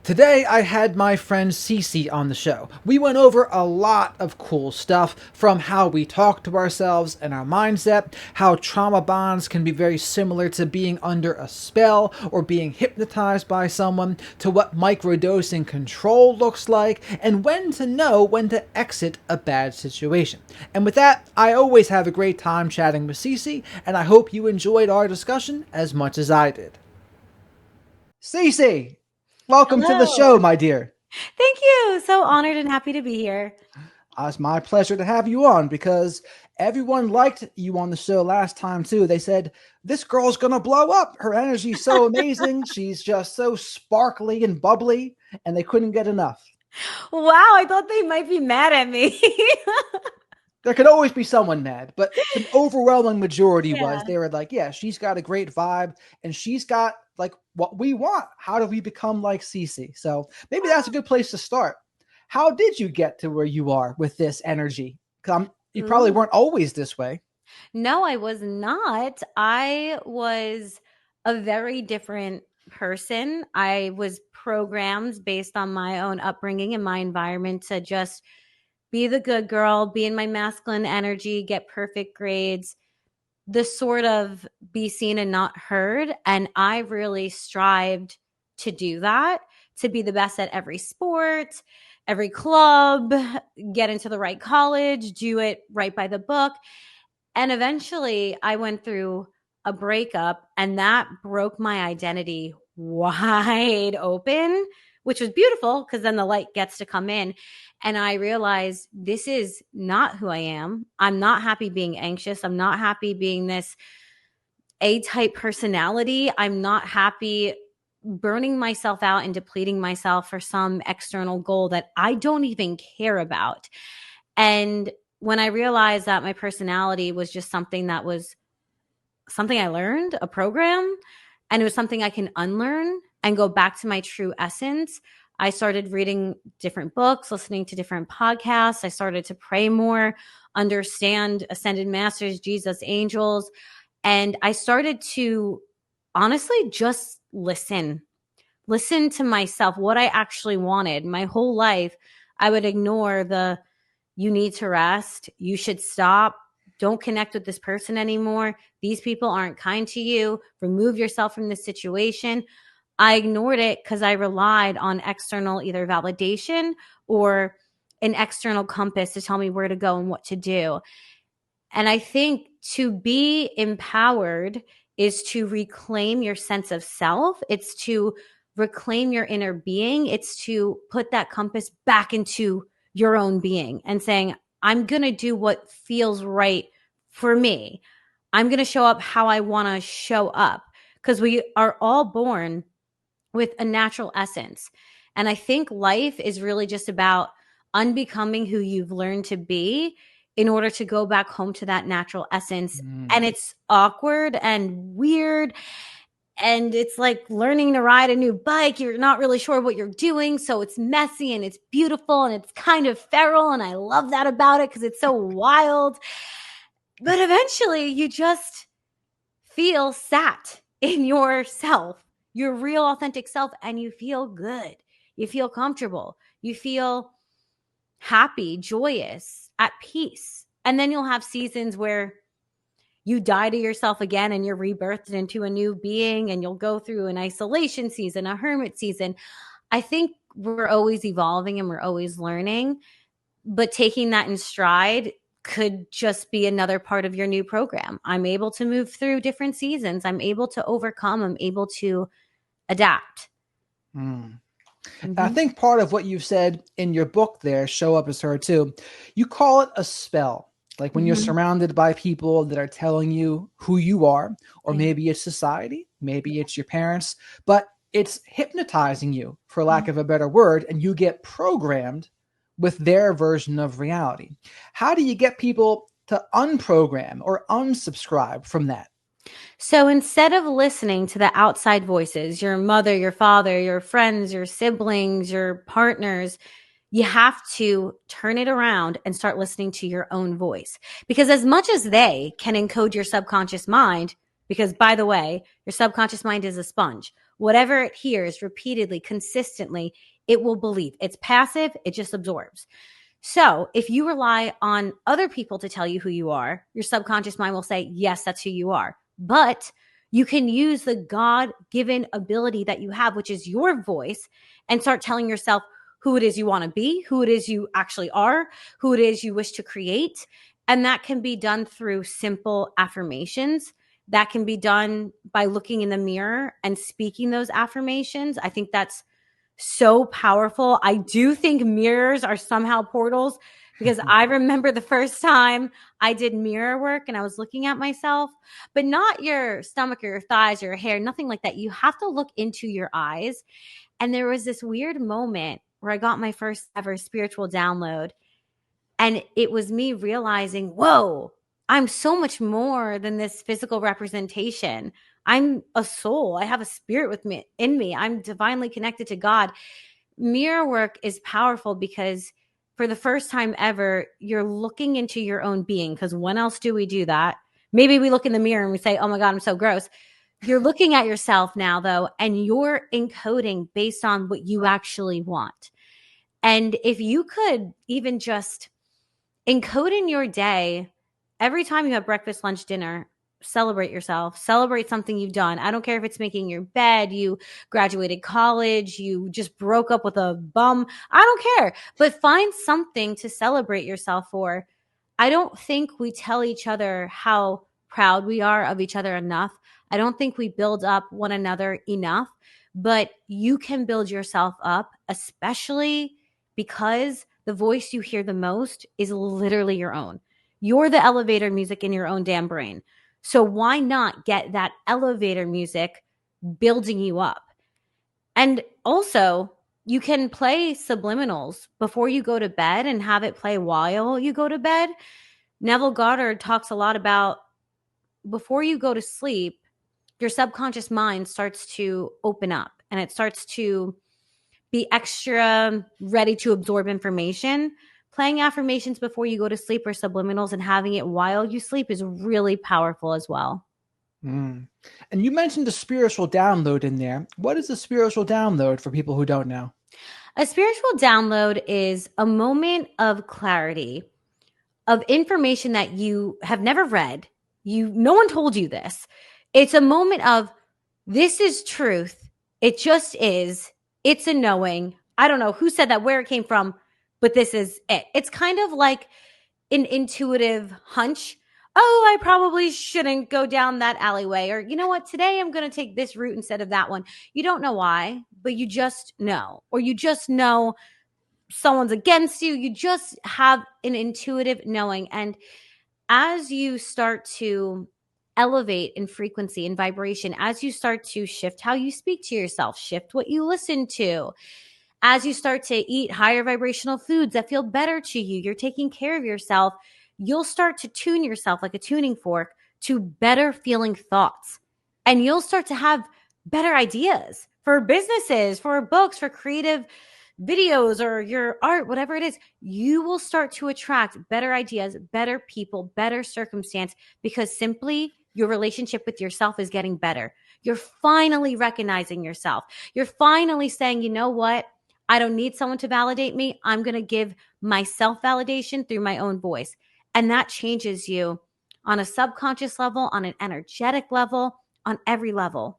Today, I had my friend CiiCii on the show. We went over a lot of cool stuff, from how we talk to ourselves and our mindset, how trauma bonds can be very similar to being under a spell or being hypnotized by someone, to what microdosing control looks like, and when to know when to exit a bad situation. And with that, I always have a great time chatting with CiiCii, and I hope you enjoyed our discussion as much as I did. CiiCii! Welcome to the Hello. show, my dear. Thank you. So honored and happy to be here. It's my pleasure to have you on because everyone liked you on the show last time too. They said, this girl's gonna blow up. Her energy's so amazing. She's just so sparkly and bubbly, and they couldn't get enough. Wow, I thought they might be mad at me. There could always be someone mad, but the overwhelming majority was Yeah. they were like, yeah, she's got a great vibe and she's got like what we want. How do we become like CiiCii? So maybe that's a good place to start. How did you get to where you are with this energy? You probably Ooh. weren't always this way. No, I was not. I was a very different person. I was programmed based on my own upbringing and my environment to just be the good girl, be in my masculine energy, get perfect grades, the sort of be seen and not heard. And I really strived to do that, to be the best at every sport, every club, get into the right college, do it right by the book. And eventually I went through a breakup, and that broke my identity wide open, which was beautiful because then the light gets to come in. And I realized this is not who I am. I'm not happy being anxious. I'm not happy being this A type personality. I'm not happy burning myself out and depleting myself for some external goal that I don't even care about. And when I realized that my personality was just something that was something I learned, a program, and it was something I can unlearn and go back to my true essence, I started reading different books, listening to different podcasts. I started to pray more, understand ascended masters, Jesus, angels, and I started to honestly just listen to myself, what I actually wanted. My whole life, I would ignore the you need to rest, you should stop, don't connect with this person anymore, these people aren't kind to you, remove yourself from this situation. I ignored it because I relied on external either validation or an external compass to tell me where to go and what to do. And I think to be empowered is to reclaim your sense of self. It's to reclaim your inner being. It's to put that compass back into your own being and saying, I'm going to do what feels right for me. I'm going to show up how I want to show up, because we are all born with a natural essence. And I think life is really just about unbecoming who you've learned to be in order to go back home to that natural essence. And Mm. it's awkward and weird. And it's like learning to ride a new bike. You're not really sure what you're doing. So it's messy and it's beautiful and it's kind of feral. And I love that about it because it's so wild. But eventually you just feel sat in yourself, your real authentic self, and you feel good. You feel comfortable. You feel happy, joyous, at peace. And then you'll have seasons where you die to yourself again and you're rebirthed into a new being, and you'll go through an isolation season, a hermit season. I think we're always evolving and we're always learning, but taking that in stride could just be another part of your new program. I'm able to move through different seasons. I'm able to overcome. I'm able to adapt. Mm. I Mm-hmm. think part of what you said in your book there, Show Up As Her Too, you call it a spell. Like when you're Mm-hmm. surrounded by people that are telling you who you are, or Yeah. maybe it's society, maybe it's your parents, but it's hypnotizing you, for lack of a better word, and you get programmed with their version of reality. How do you get people to unprogram or unsubscribe from that? So instead of listening to the outside voices, your mother, your father, your friends, your siblings, your partners, you have to turn it around and start listening to your own voice. Because as much as they can encode your subconscious mind, because by the way, your subconscious mind is a sponge. Whatever it hears repeatedly, consistently, it will believe. It's passive, it just absorbs. So if you rely on other people to tell you who you are, your subconscious mind will say, yes, that's who you are. But you can use the God-given ability that you have, which is your voice, and start telling yourself who it is you want to be, who it is you actually are, who it is you wish to create. And that can be done through simple affirmations. That can be done by looking in the mirror and speaking those affirmations. I think that's so powerful. I do think mirrors are somehow portals, because I remember the first time I did mirror work and I was looking at myself, but not your stomach or your thighs or your hair, nothing like that. You have to look into your eyes. And there was this weird moment where I got my first ever spiritual download. And it was me realizing, whoa, I'm so much more than this physical representation. I'm a soul. I have a spirit with me in me. I'm divinely connected to God. Mirror work is powerful because for the first time ever, you're looking into your own being. Because when else do we do that? Maybe we look in the mirror and we say, oh my God, I'm so gross. You're looking at yourself now, though, and you're encoding based on what you actually want. And if you could even just encode in your day, every time you have breakfast, lunch, dinner, celebrate yourself, celebrate something you've done. I don't care if it's making your bed, you graduated college, you just broke up with a bum. I don't care, but find something to celebrate yourself for. I don't think we tell each other how proud we are of each other enough. I don't think we build up one another enough, but you can build yourself up, especially because the voice you hear the most is literally your own. You're the elevator music in your own damn brain. So why not get that elevator music building you up? And also, you can play subliminals before you go to bed and have it play while you go to bed. Neville Goddard talks a lot about before you go to sleep, your subconscious mind starts to open up and it starts to be extra ready to absorb information. Playing affirmations before you go to sleep or subliminals and having it while you sleep is really powerful as well. Mm. And you mentioned the spiritual download in there. What is a spiritual download for people who don't know? A spiritual download is a moment of clarity, of information that you have never read. No one told you this. It's a moment of, this is truth. It just is. It's a knowing. I don't know who said that, where it came from, but this is it. It's kind of like an intuitive hunch. Oh, I probably shouldn't go down that alleyway. Or, you know what? Today I'm going to take this route instead of that one. You don't know why, but you just know. Or you just know someone's against you. You just have an intuitive knowing. And as you start to elevate in frequency and vibration, as you start to shift how you speak to yourself, shift what you listen to, as you start to eat higher vibrational foods that feel better to you, you're taking care of yourself, you'll start to tune yourself like a tuning fork to better feeling thoughts. And you'll start to have better ideas for businesses, for books, for creative videos or your art, whatever it is. You will start to attract better ideas, better people, better circumstance, because simply your relationship with yourself is getting better. You're finally recognizing yourself. You're finally saying, you know what? I don't need someone to validate me. I'm going to give myself validation through my own voice. And that changes you on a subconscious level, on an energetic level, on every level.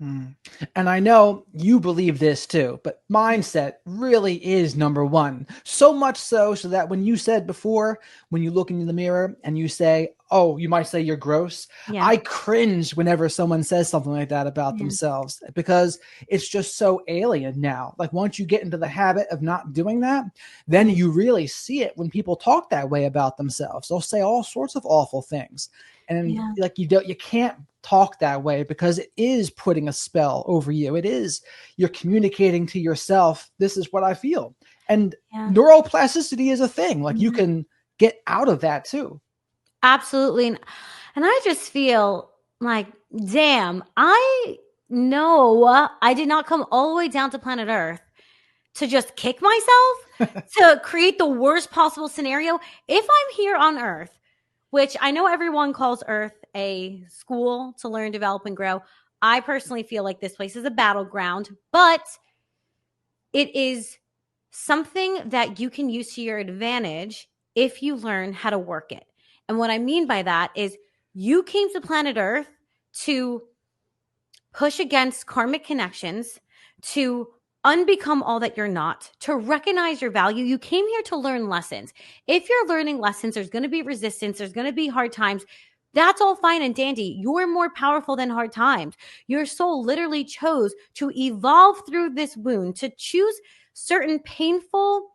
Mm. And I know you believe this too, but mindset really is number one. So much so that when you said before, when you look in the mirror and you say, oh, you might say you're gross. Yeah. I cringe whenever someone says something like that about themselves, because it's just so alien now. Like once you get into the habit of not doing that, then you really see it when people talk that way about themselves. They'll say all sorts of awful things. And like you can't talk that way, because it is putting a spell over you. It is, you're communicating to yourself, this is what I feel. And neuroplasticity is a thing. Like you can get out of that too. Absolutely. And I just feel like, damn, I know I did not come all the way down to planet Earth to just kick myself, to create the worst possible scenario. If I'm here on Earth, which I know everyone calls Earth a school to learn, develop, and grow, I personally feel like this place is a battleground, but it is something that you can use to your advantage if you learn how to work it. And what I mean by that is you came to planet Earth to push against karmic connections, to unbecome all that you're not, to recognize your value. You came here to learn lessons. If you're learning lessons, there's going to be resistance, there's going to be hard times. That's all fine and dandy. You're more powerful than hard times. Your soul literally chose to evolve through this wound, to choose certain painful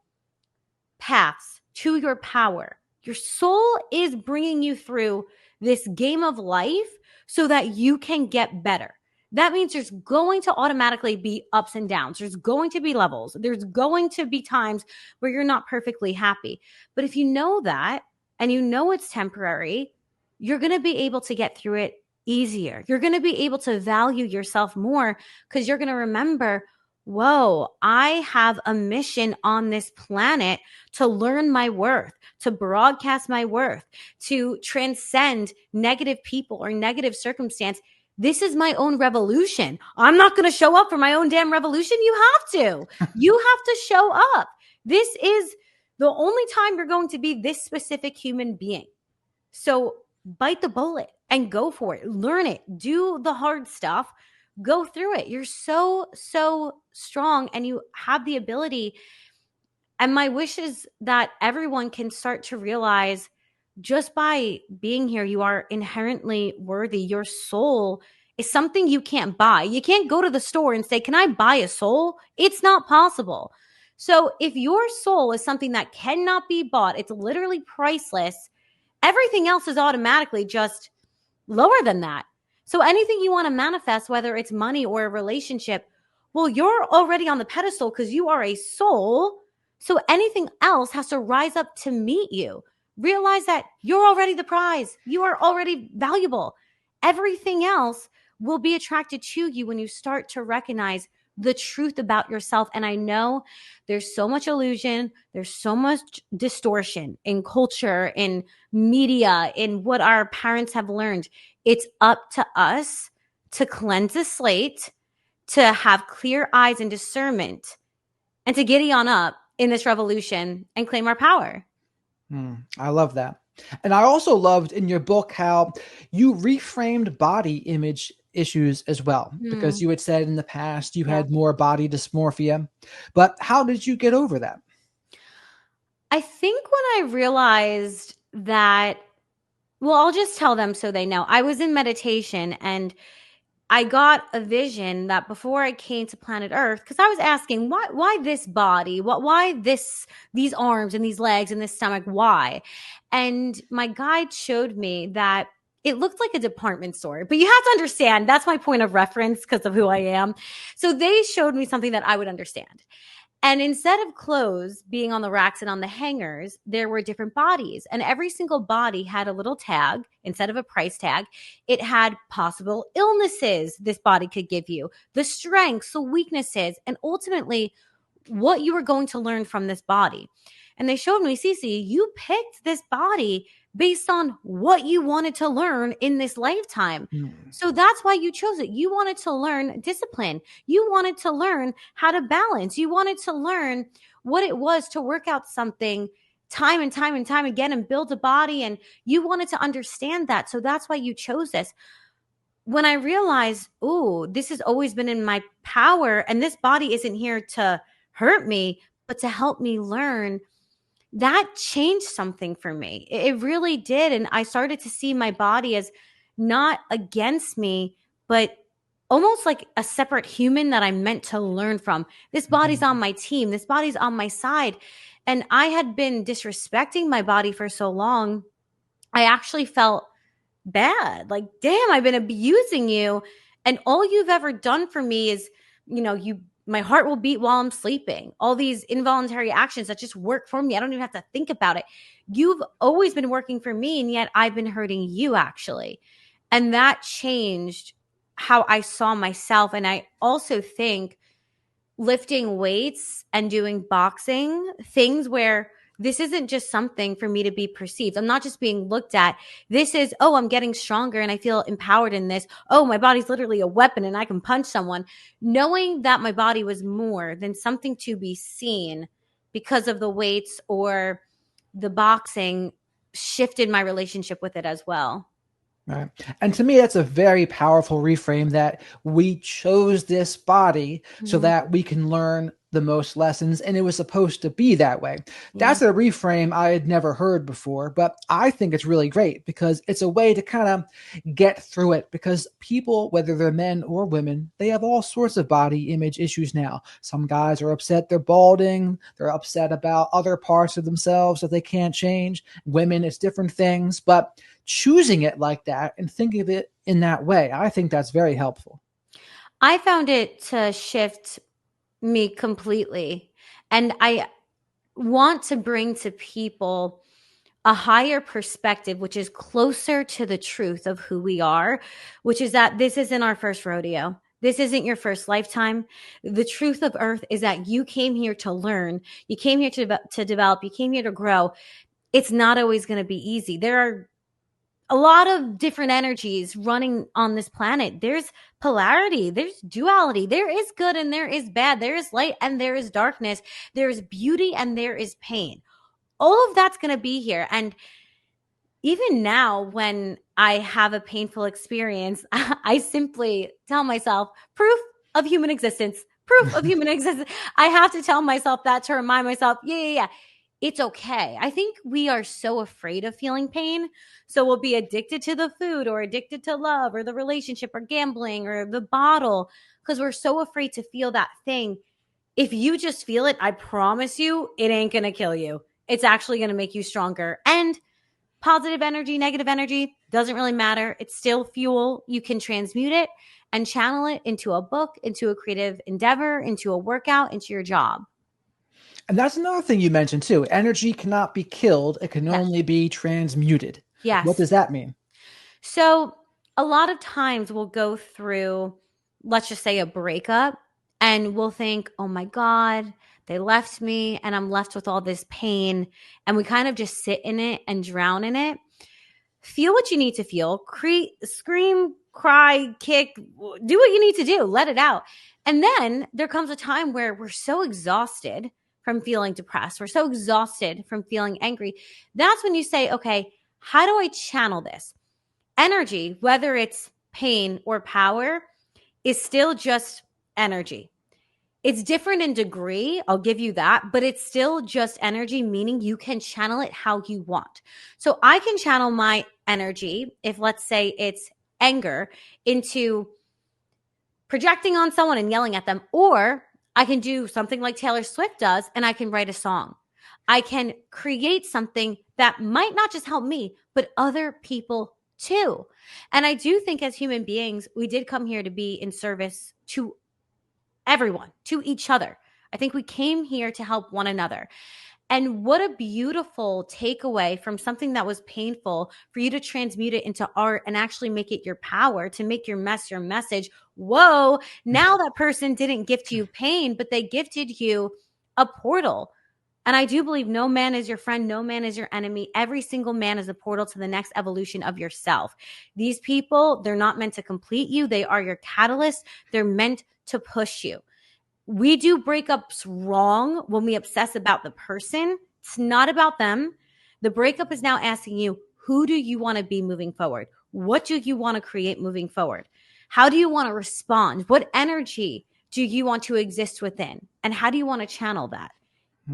paths to your power. Your soul is bringing you through this game of life so that you can get better. That means there's going to automatically be ups and downs. There's going to be levels. There's going to be times where you're not perfectly happy. But if you know that and you know it's temporary, you're going to be able to get through it easier. You're going to be able to value yourself more because you're going to remember, whoa, I have a mission on this planet to learn my worth, to broadcast my worth, to transcend negative people or negative circumstance. This is my own revolution. I'm not going to show up for my own damn revolution. You have to. You have to show up. This is the only time you're going to be this specific human being. So bite the bullet and go for it. Learn it. Do the hard stuff. Go through it. You're so, so strong and you have the ability. And my wish is that everyone can start to realize just by being here, you are inherently worthy. Your soul is something you can't buy. You can't go to the store and say, can I buy a soul? It's not possible. So if your soul is something that cannot be bought, it's literally priceless, everything else is automatically just lower than that. So anything you want to manifest, whether it's money or a relationship, well, you're already on the pedestal because you are a soul. So anything else has to rise up to meet you. Realize that you're already the prize. You are already valuable. Everything else will be attracted to you when you start to recognize the truth about yourself. And I know there's so much illusion. There's so much distortion in culture, in media, in what our parents have learned. It's up to us to cleanse the slate, to have clear eyes and discernment, and to giddy on up in this revolution and claim our power. I love that. And I also loved in your book how you reframed body image issues as well, because you had said in the past you had more body dysmorphia. But how did you get over that? I think when I realized that, well, I'll just tell them so they know. I was in meditation and I got a vision that before I came to planet Earth, because I was asking, why this body? Why these arms and these legs and this stomach? Why? And my guide showed me that it looked like a department store. But you have to understand, that's my point of reference because of who I am. So they showed me something that I would understand. And instead of clothes being on the racks and on the hangers, there were different bodies. And every single body had a little tag instead of a price tag. It had possible illnesses this body could give you, the strengths, the weaknesses, and ultimately what you were going to learn from this body. And they showed me, CiiCii, you picked this body based on what you wanted to learn in this lifetime. So that's why you chose it. You wanted to learn discipline. You wanted to learn how to balance. You wanted to learn what it was to work out something time and time and time again and build a body. And you wanted to understand that. So that's why you chose this. When I realized, oh, this has always been in my power and this body isn't here to hurt me, but to help me learn, that changed something for me. It really did. And I started to see my body as not against me, but almost like a separate human that I'm meant to learn from. This body's on my team. This body's on my side. And I had been disrespecting my body for so long. I actually felt bad. Like, damn, I've been abusing you. And all you've ever done for me is, my heart will beat while I'm sleeping. All these involuntary actions that just work for me. I don't even have to think about it. You've always been working for me, and yet I've been hurting you, actually. And that changed how I saw myself. And I also think lifting weights and doing boxing, things where This isn't just something for me to be perceived. I'm not just being looked at. This is, oh, I'm getting stronger and I feel empowered in this. Oh, my body's literally a weapon and I can punch someone. Knowing that my body was more than something to be seen because of the weights or the boxing shifted my relationship with it as well. Right. And to me, that's a very powerful reframe that we chose this body so Mhm. that we can learn the most lessons. And it was supposed to be that way. Yeah. That's a reframe I had never heard before, but I think it's really great because it's a way to kind of get through it. Because people, whether they're men or women, they have all sorts of body image issues now. Some guys are upset they're balding, they're upset about other parts of themselves that they can't change. Women, it's different things. But choosing it like that and thinking of it in that way, I think that's very helpful. I found it to shift me completely. And I want to bring to people a higher perspective, which is closer to the truth of who we are, which is that this isn't our first rodeo. This isn't your first lifetime. The truth of earth is that you came here to learn. You came here to develop. You came here to grow. It's not always going to be easy. There are a lot of different energies running on this planet. There's polarity, there's duality, there is good and there is bad, there is light and there is darkness, there is beauty and there is pain. All of that's going to be here. And even now, when I have a painful experience, I simply tell myself, proof of human existence, proof of human existence. I have to tell myself that to remind myself, yeah, it's okay. I think we are so afraid of feeling pain. So we'll be addicted to the food or addicted to love or the relationship or gambling or the bottle because we're so afraid to feel that thing. If you just feel it, I promise you, it ain't going to kill you. It's actually going to make you stronger. And positive energy, negative energy, doesn't really matter. It's still fuel. You can transmute it and channel it into a book, into a creative endeavor, into a workout, into your job. And that's another thing you mentioned too. Energy cannot be killed, it can Yes. only be transmuted. What Yes. does that mean? So a lot of times we'll go through, let's just say, a breakup, and we'll think, oh my God, they left me and I'm left with all this pain. And we kind of just sit in it and drown in it. Feel what you need to feel, scream, cry, kick, do what you need to do, let it out. And then there comes a time where we're so exhausted from feeling depressed, we're so exhausted from feeling angry. That's when you say, okay, how do I channel this? Energy, whether it's pain or power, is still just energy. It's different in degree, I'll give you that, but it's still just energy, meaning you can channel it how you want. So I can channel my energy, if let's say it's anger, into projecting on someone and yelling at them, or I can do something like Taylor Swift does and I can write a song. I can create something that might not just help me, but other people too. And I do think as human beings, we did come here to be in service to everyone, to each other. I think we came here to help one another. And what a beautiful takeaway from something that was painful for you to transmute it into art and actually make it your power, to make your mess your message. Whoa, now that person didn't gift you pain, but they gifted you a portal. And I do believe no man is your friend, no man is your enemy. Every single man is a portal to the next evolution of yourself. These people, they're not meant to complete you, they are your catalyst. They're meant to push you. We do breakups wrong when we obsess about the person. It's not about them. The breakup is now asking you, who do you want to be moving forward? What do you want to create moving forward? How do you want to respond? What energy do you want to exist within? And how do you want to channel that?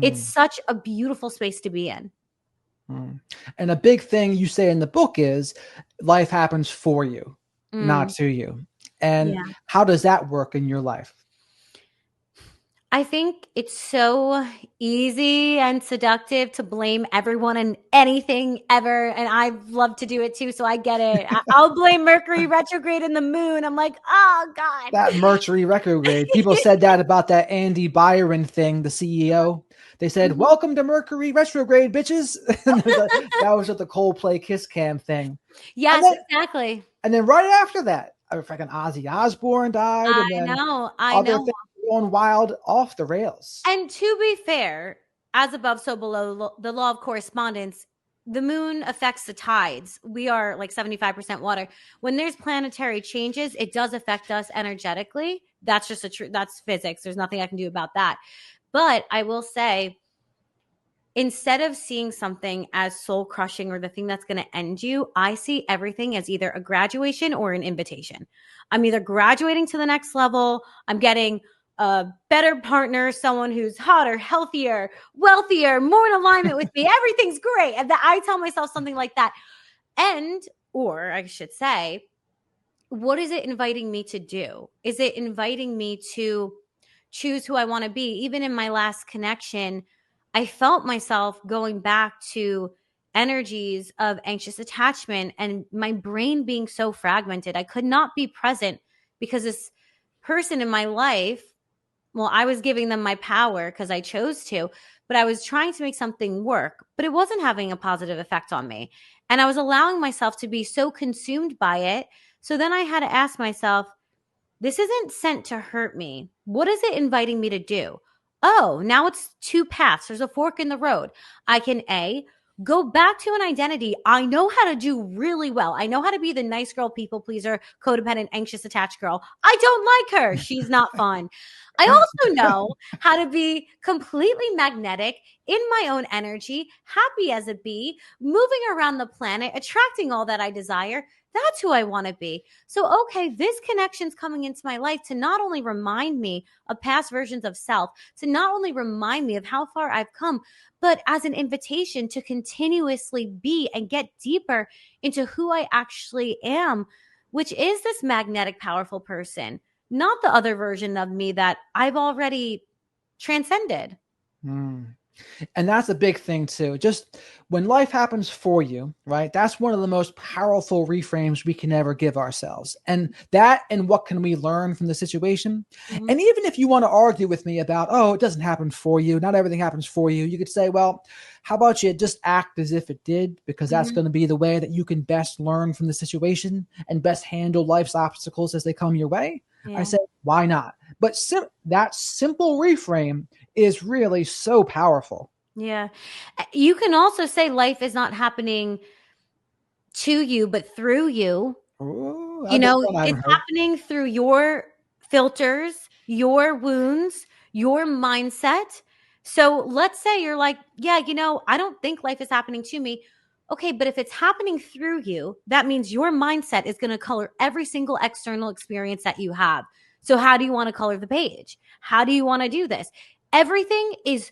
It's Hmm. such a beautiful space to be in. Hmm. And a big thing you say in the book is life happens for you, not Mm, to you. And yeah. how does that work in your life? I think it's so easy and seductive to blame everyone and anything ever. And I love to do it too. So I get it. I'll blame Mercury retrograde and the moon. I'm like, oh God. That Mercury retrograde. People said that about that Andy Byron thing, the CEO. They said, Mhm. "Welcome to Mercury retrograde, bitches." And that was at the Coldplay Kiss Cam thing. And Yes, then, exactly. and then right after that, fucking Ozzy Osbourne died, I and then know. I other know. things going wild off the rails. And to be fair, as above, so below, the law of correspondence. The moon affects the tides. We are like 75% water. When there's planetary changes, it does affect us energetically. That's just that's physics. There's nothing I can do about that. But I will say, instead of seeing something as soul crushing or the thing that's going to end you, I see everything as either a graduation or an invitation. I'm either graduating to the next level, I'm getting a better partner, someone who's hotter, healthier, wealthier, more in alignment with me. Everything's great. And that I tell myself something like that. And, or I should say, what is it inviting me to do? Is it inviting me to choose who I want to be? Even in my last connection, I felt myself going back to energies of anxious attachment and my brain being so fragmented. I could not be present because this person in my life, well, I was giving them my power because I chose to, but I was trying to make something work, but it wasn't having a positive effect on me. And I was allowing myself to be so consumed by it. So then I had to ask myself, this isn't sent to hurt me. What is it inviting me to do? Oh, now it's two paths. There's a fork in the road. I can A, go back to an identity I know how to do really well. I know how to be the nice girl, people pleaser, codependent, anxious, attached girl. I don't like her. She's not fun. I also know how to be completely magnetic in my own energy, happy as a bee, moving around the planet, attracting all that I desire. That's who I want to be. So, okay, this connection's coming into my life to not only remind me of past versions of self, to not only remind me of how far I've come, but as an invitation to continuously be and get deeper into who I actually am, which is this magnetic, powerful person, not the other version of me that I've already transcended. Mm. And that's a big thing too. Just when life happens for you, right? That's one of the most powerful reframes we can ever give ourselves. And that, and what can we learn from the situation? Mm-hmm. And even if you want to argue with me about, oh, it doesn't happen for you, not everything happens for you, you could say, well, how about you just act as if it did? Because that's going to be the way that you can best learn from the situation and best handle life's obstacles as they come your way. Yeah. I say, why not? But that simple reframe is really so powerful. Yeah. You can also say life is not happening to you, but through you. Ooh, You know, I it's heard. happening through your filters, your wounds, your mindset. So let's say you're like, yeah, you know, I don't think life is happening to me. Okay, but if it's happening through you, that means your mindset is going to color every single external experience that you have. So how do you want to color the page? How do you want to do this? Everything is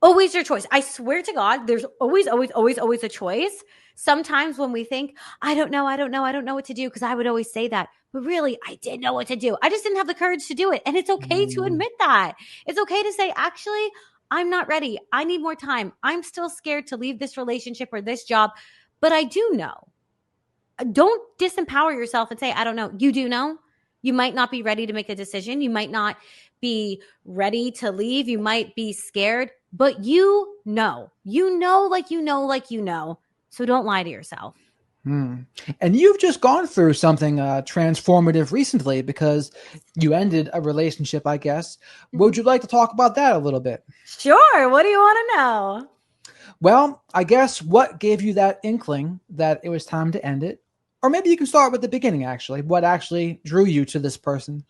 always your choice. I swear to God, there's always, always, always, always a choice. Sometimes when we think, I don't know what to do, because I would always say that. But really, I did know what to do. I just didn't have the courage to do it. And it's okay to admit that. It's okay to say, actually, I'm not ready. I need more time. I'm still scared to leave this relationship or this job. But I do know. Don't disempower yourself and say, I don't know. You do know. You might not be ready to make a decision. You might not be ready to leave. You might be scared, but you know, like you know, like you know. So don't lie to yourself. And you've just gone through something transformative recently because you ended a relationship, I guess. Would you like to talk about that a little bit? Sure. What do you want to know? Well, I guess what gave you that inkling that it was time to end it? Or maybe you can start with the beginning, actually. What actually drew you to this person?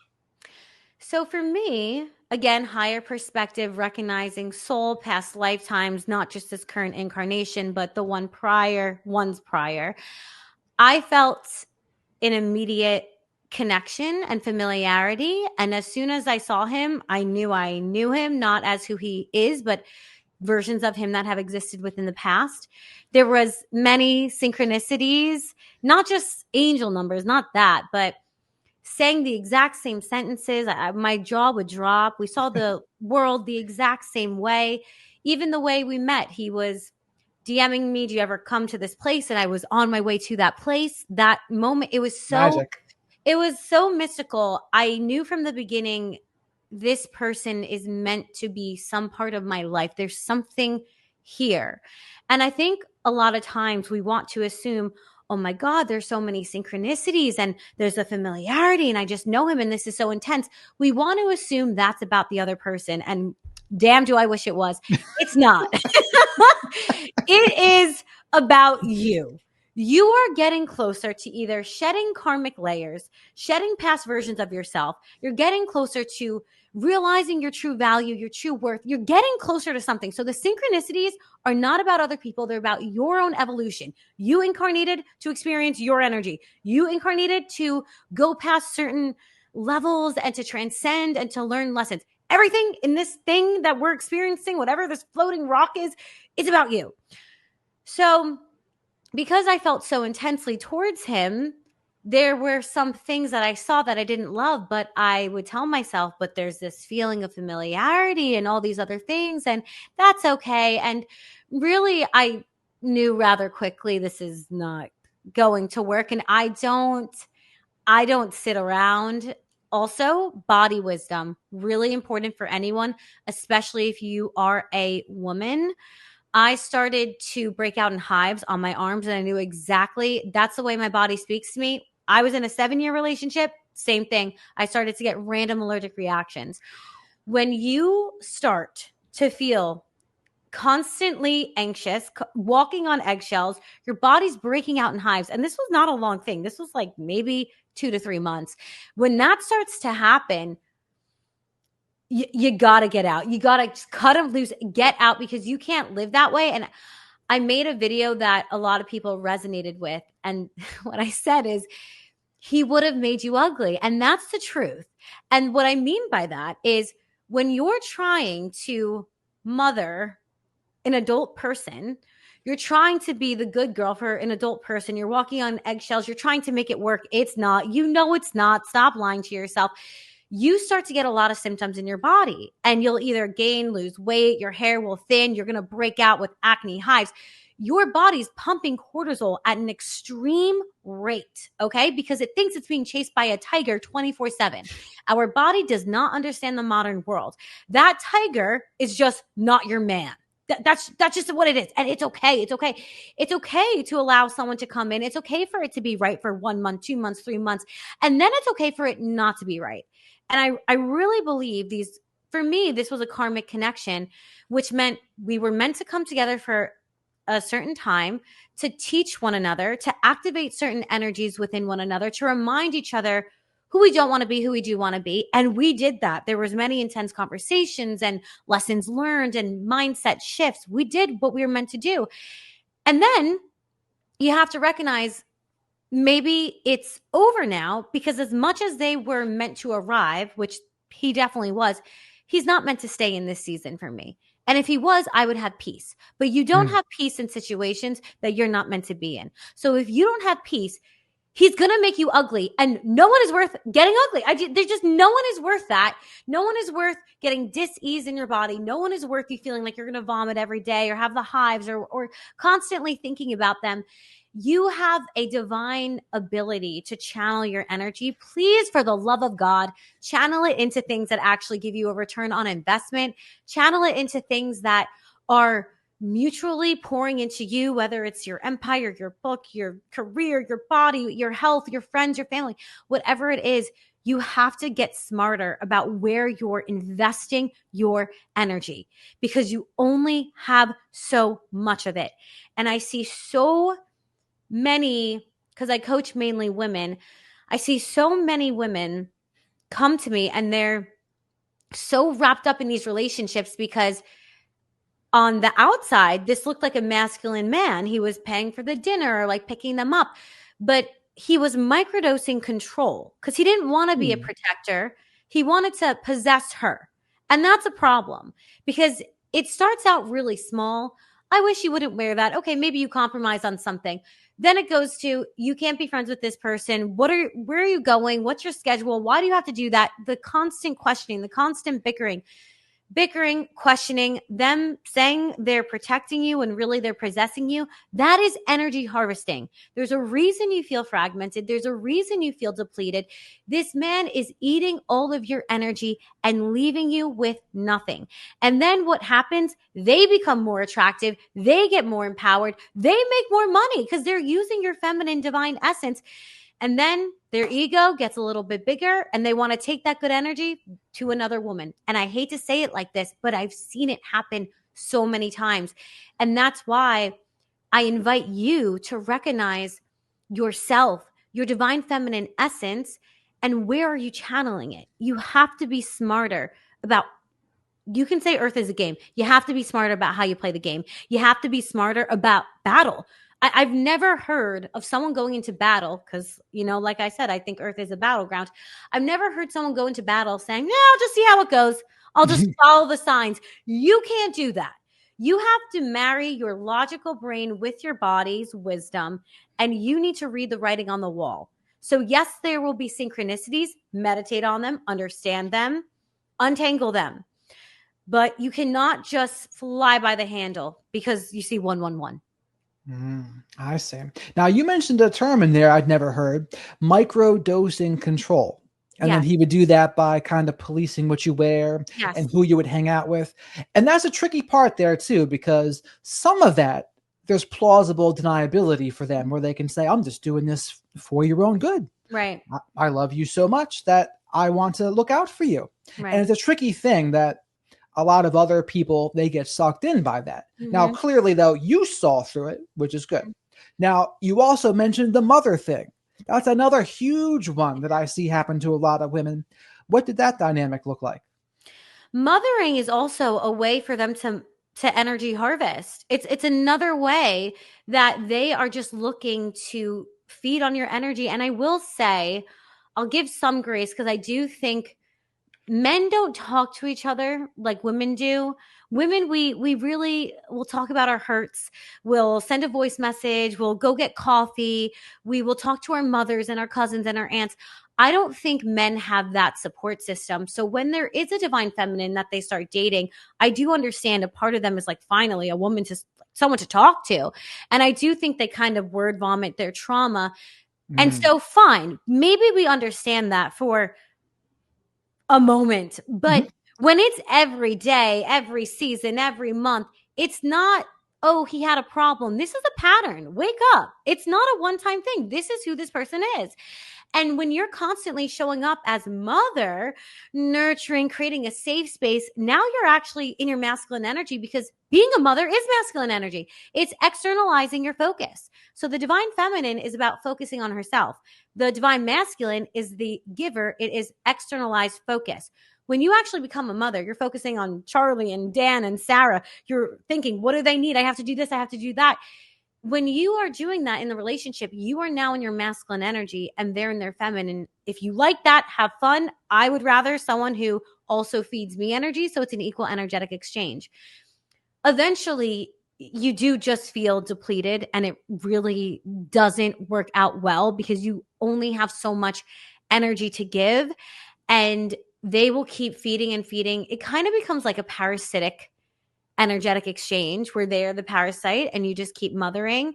So for me, again, higher perspective, recognizing soul, past lifetimes, not just this current incarnation, but the ones prior. I felt an immediate connection and familiarity. And as soon as I saw him, I knew him, not as who he is, but versions of him that have existed within the past. There was many synchronicities, not just angel numbers, not that, but saying the exact same sentences. My jaw would drop. We saw the world the exact same way. Even the way we met, he was DMing me, do you ever come to this place? And I was on my way to that place. That moment, it was Magic. so mystical. I knew from the beginning, this person is meant to be some part of my life. There's something here. And I think a lot of times we want to assume, oh my God, there's so many synchronicities and there's a familiarity and I just know him and this is so intense. We want to assume that's about the other person. And Damn, do I wish it was. It's not. It is about you. You are getting closer to either shedding karmic layers, shedding past versions of yourself. You're getting closer to realizing your true value, your true worth. You're getting closer to something. So the synchronicities are not about other people. They're about your own evolution. You incarnated to experience your energy. You incarnated to go past certain levels and to transcend and to learn lessons. Everything in this thing that we're experiencing, whatever this floating rock is, it's about you. So because I felt so intensely towards him, there were some things that I saw that I didn't love, but I would tell myself, but there's this feeling of familiarity and all these other things, and that's okay. And really, I knew rather quickly this is not going to work. And I don't sit around. Also, body wisdom, really important for anyone, especially if you are a woman. I started to break out in hives on my arms, and I knew exactly that's the way my body speaks to me. I was in a 7-year relationship, same thing. I started to get random allergic reactions. When you start to feel constantly anxious, walking on eggshells, your body's breaking out in hives. And this was not a long thing. This was like maybe 2 to 3 months. When that starts to happen, you got to get out. You got to cut them loose, get out, because you can't live that way. And I made a video that a lot of people resonated with. And what I said is, he would have made you ugly. And that's the truth. And what I mean by that is, when you're trying to mother an adult person, you're trying to be the good girl for an adult person. You're walking on eggshells. You're trying to make it work. It's not. You know it's not. Stop lying to yourself. You start to get a lot of symptoms in your body, and you'll either gain, lose weight, your hair will thin, you're going to break out with acne, hives. Your body's pumping cortisol at an extreme rate, okay? Because it thinks it's being chased by a tiger 24/7. Our body does not understand the modern world. That tiger is just not your man. That's just what it is. And it's okay. It's okay. It's okay to allow someone to come in. It's okay for it to be right for 1 month, 2 months, 3 months. And then it's okay for it not to be right. And I really believe for me, this was a karmic connection, which meant we were meant to come together for a certain time to teach one another, to activate certain energies within one another, to remind each other who we don't want to be, who we do want to be. And we did that. There was many intense conversations and lessons learned and mindset shifts. We did what we were meant to do. And then you have to recognize maybe it's over now, because as much as they were meant to arrive, which he definitely was, he's not meant to stay in this season for me. And if he was, I would have peace. But you don't have peace in situations that you're not meant to be in. So if you don't have peace, he's going to make you ugly, and no one is worth getting ugly. There's just no one is worth that. No one is worth getting dis-ease in your body. No one is worth you feeling like you're going to vomit every day or have the hives or constantly thinking about them. You have a divine ability to channel your energy. Please, for the love of God, channel it into things that actually give you a return on investment. Channel it into things that are mutually pouring into you, whether it's your empire, your book, your career, your body, your health, your friends, your family, whatever it is. You have to get smarter about where you're investing your energy, because you only have so much of it. And I see so many, because I coach mainly women, I see so many women come to me and they're so wrapped up in these relationships because on the outside, this looked like a masculine man. He was paying for the dinner or like picking them up, but he was microdosing control because he didn't want to be a protector. He wanted to possess her. And that's a problem, because it starts out really small. I wish you wouldn't wear that. Okay, maybe you compromise on something. Then it goes to, you can't be friends with this person. Where are you going? What's your schedule? Why do you have to do that? The constant questioning, the constant bickering, questioning, them saying they're protecting you and really they're possessing you. That is energy harvesting. There's a reason you feel fragmented. There's a reason you feel depleted. This man is eating all of your energy and leaving you with nothing. And then what happens? They become more attractive. They get more empowered. They make more money because they're using your feminine divine essence. And then Their ego gets a little bit bigger and they want to take that good energy to another woman. And I hate to say it like this, but I've seen it happen so many times. And that's why I invite you to recognize yourself, your divine feminine essence, and where are you channeling it? You have to be smarter about, you can say Earth is a game. You have to be smarter about how you play the game. You have to be smarter about battle. I've never heard of someone going into battle because, like I said, I think Earth is a battleground. I've never heard someone go into battle saying, no, I'll just see how it goes. I'll just follow the signs. You can't do that. You have to marry your logical brain with your body's wisdom, and you need to read the writing on the wall. So yes, there will be synchronicities. Meditate on them, understand them, untangle them. But you cannot just fly by the handle because you see 111. I see. Now, you mentioned a term in there I'd never heard, microdosing control. And then he would do that by kind of policing what you wear and who you would hang out with. And that's a tricky part there, too, because some of that, there's plausible deniability for them where they can say, I'm just doing this for your own good. Right. I love you so much that I want to look out for you. Right. And it's a tricky thing that a lot of other people, they get sucked in by that. Now, clearly, though, you saw through it, which is good. Now, you also mentioned the mother thing. That's another huge one that I see happen to a lot of women. What did that dynamic look like? Mothering is also a way for them to energy harvest. It's another way that they are just looking to feed on your energy. And I will say, I'll give some grace because I do think men don't talk to each other like women do. Women, we really will talk about our hurts. We'll send a voice message. We'll go get coffee. We will talk to our mothers and our cousins and our aunts. I don't think men have that support system. So when there is a divine feminine that they start dating, I do understand a part of them is like, finally, a woman, to someone to talk to. And I do think they kind of word vomit their trauma. And so fine, maybe we understand that for a moment, but when it's every day, every season, every month, it's not, oh, he had a problem. This is a pattern. Wake up. It's not a one-time thing. This is who this person is. And when you're constantly showing up as mother, nurturing, creating a safe space, now you're actually in your masculine energy because being a mother is masculine energy. It's externalizing your focus. So the divine feminine is about focusing on herself. The divine masculine is the giver. It is externalized focus. When you actually become a mother, you're focusing on Charlie and Dan and Sarah. You're thinking, what do they need? I have to do this. I have to do that. When you are doing that in the relationship, you are now in your masculine energy and they're in their feminine. If you like that, have fun. I would rather someone who also feeds me energy. So it's an equal energetic exchange. Eventually, you do just feel depleted and it really doesn't work out well because you only have so much energy to give and they will keep feeding and feeding. It kind of becomes like a parasitic energetic exchange where they're the parasite and you just keep mothering.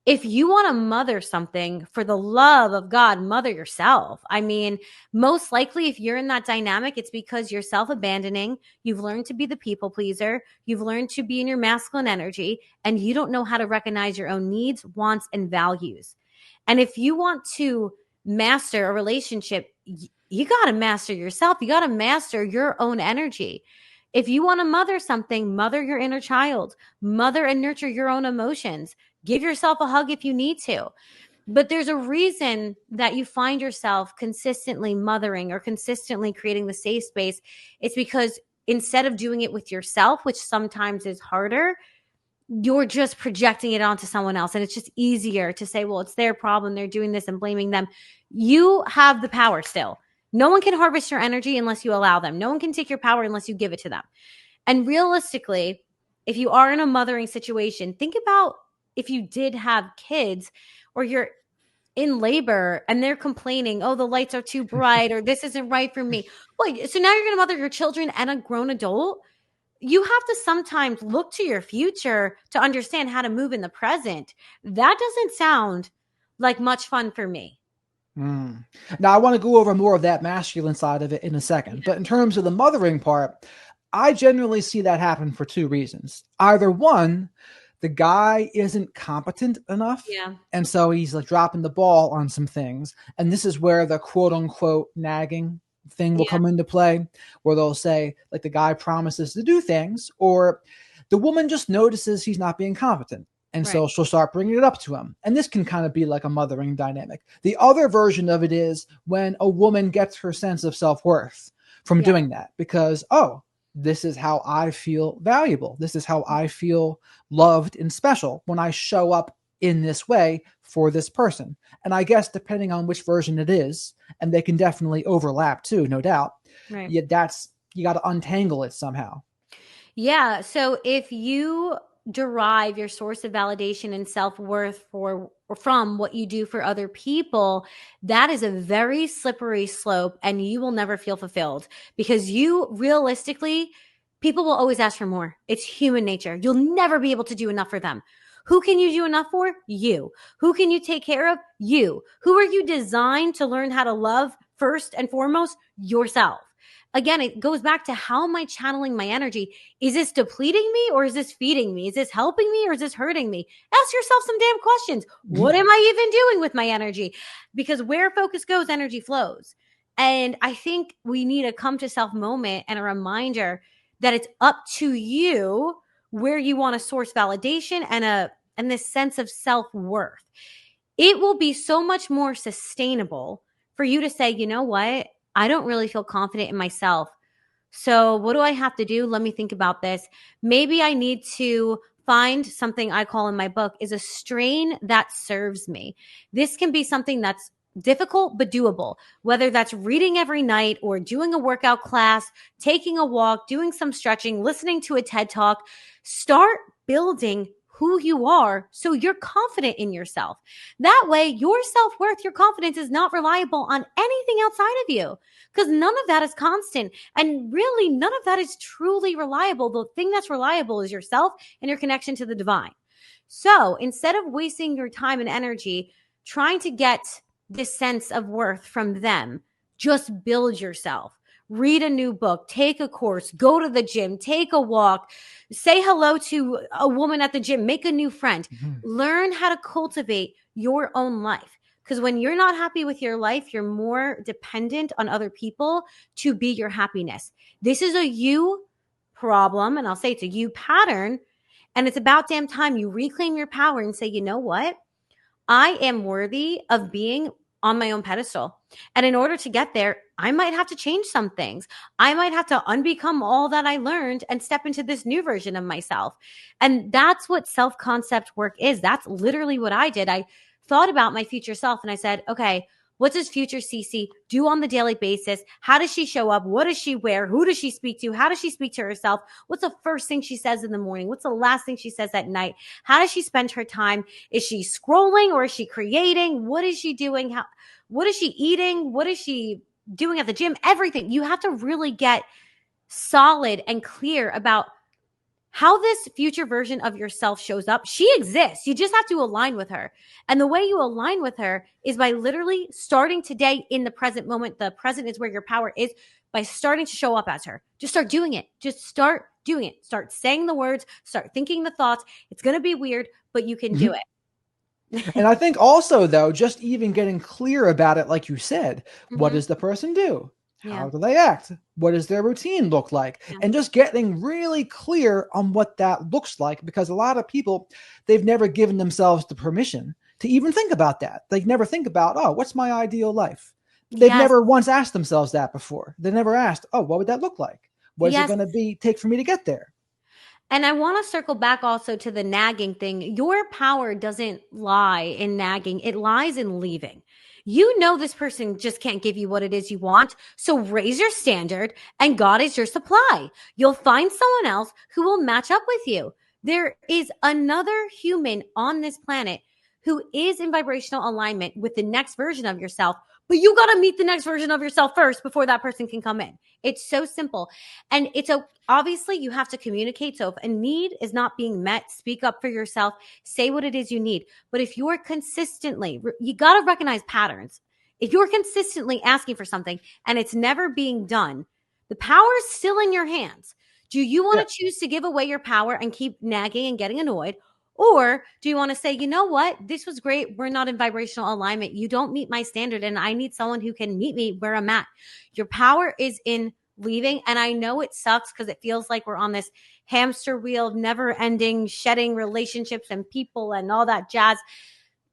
If you want to mother something, for the love of God, mother yourself. I mean, most likely if you're in that dynamic, it's because you're self-abandoning. You've learned to be the people pleaser. You've learned to be in your masculine energy and you don't know how to recognize your own needs, wants, and values. And if you want to master a relationship, you got to master yourself. You got to master your own energy. If you want to mother something, mother your inner child, mother and nurture your own emotions. Give yourself a hug if you need to. But there's a reason that you find yourself consistently mothering or consistently creating the safe space. It's because instead of doing it with yourself, which sometimes is harder, you're just projecting it onto someone else. And it's just easier to say, well, it's their problem. They're doing this and blaming them. You have the power still. No one can harvest your energy unless you allow them. No one can take your power unless you give it to them. And realistically, if you are in a mothering situation, think about if you did have kids or you're in labor and they're complaining, oh, the lights are too bright or this isn't right for me. Well, so now you're going to mother your children and a grown adult. You have to sometimes look to your future to understand how to move in the present. That doesn't sound like much fun for me. Now, I want to go over more of that masculine side of it in a second. But in terms of the mothering part, I generally see that happen for two reasons. Either one, the guy isn't competent enough. Yeah. And so he's like dropping the ball on some things. And this is where the quote unquote nagging thing will Yeah. come into play, where they'll say, like, the guy promises to do things, or the woman just notices he's not being competent. And Right. so she'll start bringing it up to him. And this can kind of be like a mothering dynamic. The other version of it is when a woman gets her sense of self worth from Yeah. doing that, because, oh, this is how I feel valuable. This is how I feel loved and special when I show up in this way for this person. And I guess depending on which version it is, and they can definitely overlap too, no doubt. Right. You got to untangle it somehow. Yeah. So if you derive your source of validation and self-worth from what you do for other people, that is a very slippery slope, and you will never feel fulfilled, because you realistically, people will always ask for more. It's human nature. You'll never be able to do enough for them. Who can you do enough for? You. Who can you take care of? You. Who are you designed to learn how to love first and foremost? Yourself. Again, it goes back to, how am I channeling my energy? Is this depleting me, or is this feeding me? Is this helping me, or is this hurting me? Ask yourself some damn questions. What am I even doing with my energy? Because where focus goes, energy flows. And I think we need a come to self moment and a reminder that it's up to you where you want to source validation and this sense of self-worth. It will be so much more sustainable for you to say, you know what? I don't really feel confident in myself. So what do I have to do? Let me think about this. Maybe I need to find something I call in my book is a strain that serves me. This can be something that's difficult but doable, whether that's reading every night or doing a workout class, taking a walk, doing some stretching, listening to a TED Talk. Start building who you are so you're confident in yourself. That way, your self-worth, your confidence is not reliable on anything outside of you, because none of that is constant. And really, none of that is truly reliable. The thing that's reliable is yourself and your connection to the divine. So instead of wasting your time and energy trying to get this sense of worth from them, just build yourself. Read a new book, take a course, go to the gym, take a walk, say hello to a woman at the gym, make a new friend. Learn how to cultivate your own life. Because when you're not happy with your life, you're more dependent on other people to be your happiness. This is a you problem, and I'll say it's a you pattern. And it's about damn time you reclaim your power and say, you know what? I am worthy of being on my own pedestal. And in order to get there, I might have to change some things. I might have to unbecome all that I learned and step into this new version of myself. And that's what self-concept work is. That's literally what I did. I thought about my future self and I said, okay, what does future CiiCii do on the daily basis? How does she show up? What does she wear? Who does she speak to? How does she speak to herself? What's the first thing she says in the morning? What's the last thing she says at night? How does she spend her time? Is she scrolling or is she creating? What is she doing? What is she eating? What is she doing at the gym? Everything. You have to really get solid and clear about how this future version of yourself shows up. She exists. You just have to align with her. And the way you align with her is by literally starting today in the present moment. The present is where your power is, by starting to show up as her. Just start doing it. Just start doing it. Start saying the words, start thinking the thoughts. It's going to be weird, but you can do it. And I think also, though, just even getting clear about it, like you said, what does the person do? How do they act? What does their routine look like? Yeah. And just getting really clear on what that looks like, because a lot of people, they've never given themselves the permission to even think about that. They never think about, oh, what's my ideal life? They've never once asked themselves that before. They never asked, oh, what would that look like? What is it going to take for me to get there? And I want to circle back also to the nagging thing. Your power doesn't lie in nagging. It lies in leaving. You know this person just can't give you what it is you want. So raise your standard and God is your supply. You'll find someone else who will match up with you. There is another human on this planet who is in vibrational alignment with the next version of yourself, but you got to meet the next version of yourself first before that person can come in. It's so simple. And obviously you have to communicate. So if a need is not being met, speak up for yourself, say what it is you need. But if you're consistently, you got to recognize patterns. If you're consistently asking for something and it's never being done, the power is still in your hands. Do you want to choose to give away your power and keep nagging and getting annoyed? Or do you want to say, you know what? This was great. We're not in vibrational alignment. You don't meet my standard, and I need someone who can meet me where I'm at. Your power is in leaving. And I know it sucks because it feels like we're on this hamster wheel, never ending, shedding relationships and people and all that jazz.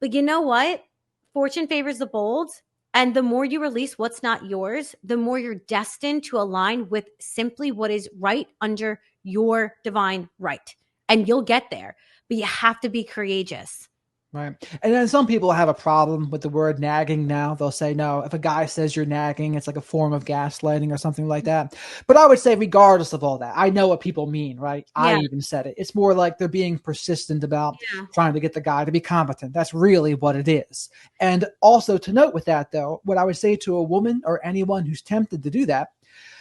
But you know what? Fortune favors the bold. And the more you release what's not yours, the more you're destined to align with simply what is right under your divine right. And you'll get there, but you have to be courageous. Right. And then some people have a problem with the word nagging now. They'll say, no, if a guy says you're nagging, it's like a form of gaslighting or something like that. But I would say, regardless of all that, I know what people mean, right? Yeah. I even said it. It's more like they're being persistent about Yeah. trying to get the guy to be competent. That's really what it is. And also to note with that, though, what I would say to a woman or anyone who's tempted to do that,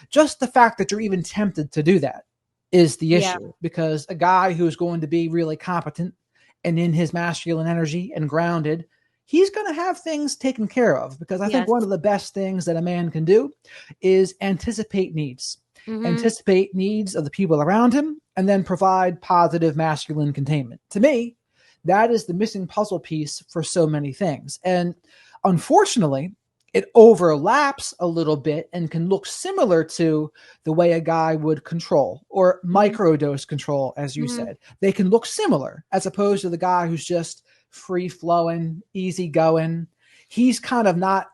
just the fact that you're even tempted to do that is the issue. Yeah. Because a guy who's going to be really competent and in his masculine energy and grounded, he's going to have things taken care of. Because I think one of the best things that a man can do is anticipate needs, anticipate needs of the people around him, and then provide positive masculine containment. To me, that is the missing puzzle piece for so many things. And unfortunately, it overlaps a little bit and can look similar to the way a guy would control or microdose control, as you said. They can look similar as opposed to the guy who's just free flowing, easy going. He's kind of not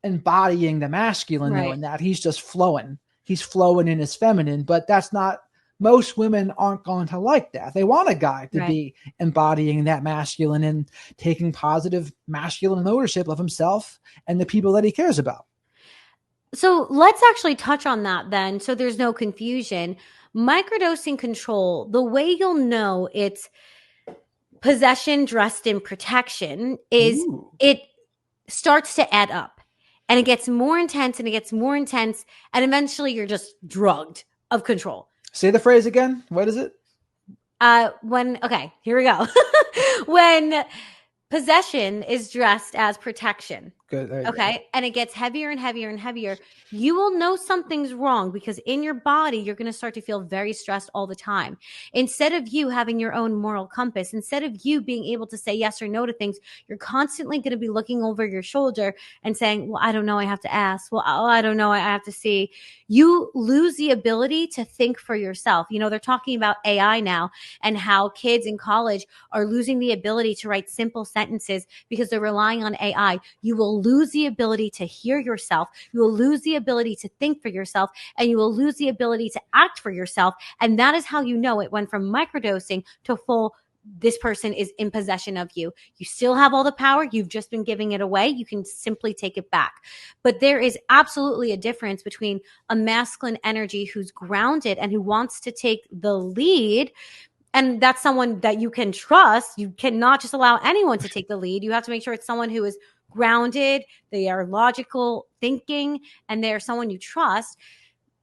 embodying the masculine though, in that he's just flowing. He's flowing in his feminine, but that's not, most women aren't going to like that. They want a guy to be embodying that masculine and taking positive masculine ownership of himself and the people that he cares about. So let's actually touch on that then, so there's no confusion. Microdosing control, the way you'll know it's possession dressed in protection is it starts to add up. And it gets more intense and it gets more intense. And eventually you're just drugged of control. Say the phrase again. What is it? Okay, here we go. When possession is dressed as protection. Good. Okay. And it gets heavier and heavier and heavier. You will know something's wrong because in your body, you're going to start to feel very stressed all the time. Instead of you having your own moral compass, instead of you being able to say yes or no to things, you're constantly going to be looking over your shoulder and saying, well, I don't know. I have to ask. Well, I don't know. I have to see. You lose the ability to think for yourself. You know, they're talking about AI now and how kids in college are losing the ability to write simple sentences because they're relying on AI. You will lose the ability to hear yourself. You will lose the ability to think for yourself, and you will lose the ability to act for yourself. And that is how you know it went from microdosing to full, this person is in possession of you. You still have all the power. You've just been giving it away. You can simply take it back. But there is absolutely a difference between a masculine energy who's grounded and who wants to take the lead. And that's someone that you can trust. You cannot just allow anyone to take the lead. You have to make sure it's someone who is grounded, they are logical thinking, and they're someone you trust.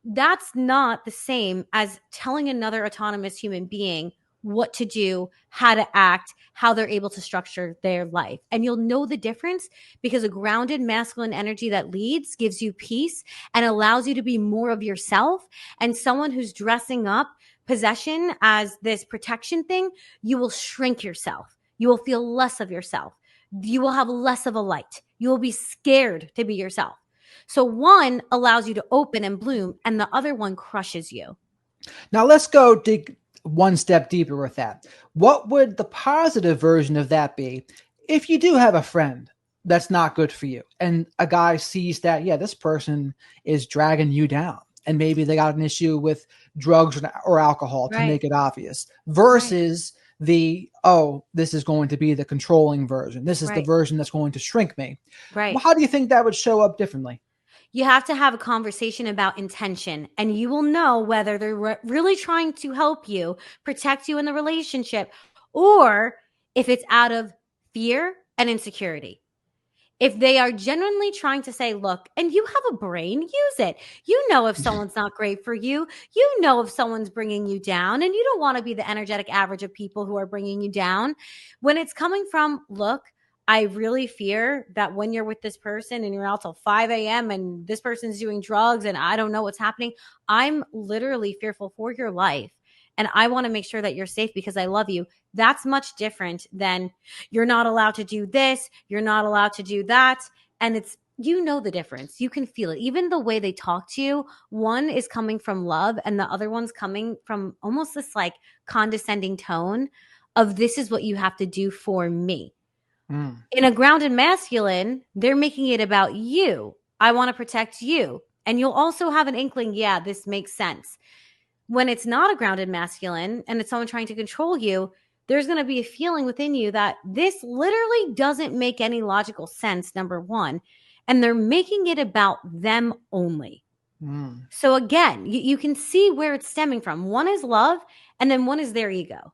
That's not the same as telling another autonomous human being what to do, how to act, how they're able to structure their life. And you'll know the difference because a grounded masculine energy that leads gives you peace and allows you to be more of yourself. And someone who's dressing up possession as this protection thing, you will shrink yourself. You will feel less of yourself. You will have less of a light. You will be scared to be yourself. So one allows you to open and bloom, and the other one crushes you. Now let's go dig one step deeper with that. What would the positive version of that be if you do have a friend that's not good for you and a guy sees that, yeah, this person is dragging you down and maybe they got an issue with drugs or alcohol to make it obvious versus this is going to be the controlling version. This is the version that's going to shrink me. Right. Well, how do you think that would show up differently? You have to have a conversation about intention, and you will know whether they're really trying to help you, protect you in the relationship, or if it's out of fear and insecurity. If they are genuinely trying to say, look, and you have a brain, use it. You know if someone's not great for you. You know if someone's bringing you down, and you don't want to be the energetic average of people who are bringing you down. When it's coming from, look, I really fear that when you're with this person and you're out till 5 a.m. and this person's doing drugs and I don't know what's happening, I'm literally fearful for your life. and I want to make sure that you're safe because I love you. That's much different than you're not allowed to do this, you're not allowed to do that. And it's, you know, the difference. You can feel it. Even the way they talk to you, one is coming from love and the other one's coming from almost this like condescending tone of this is what you have to do for me. In a grounded masculine, they're making it about you. I want to protect you. And you'll also have an inkling, yeah, this makes sense. When it's not a grounded masculine and it's someone trying to control you, there's going to be a feeling within you that this literally doesn't make any logical sense, number one. And they're making it about them only. So again, you can see where it's stemming from. One is love, and then one is their ego.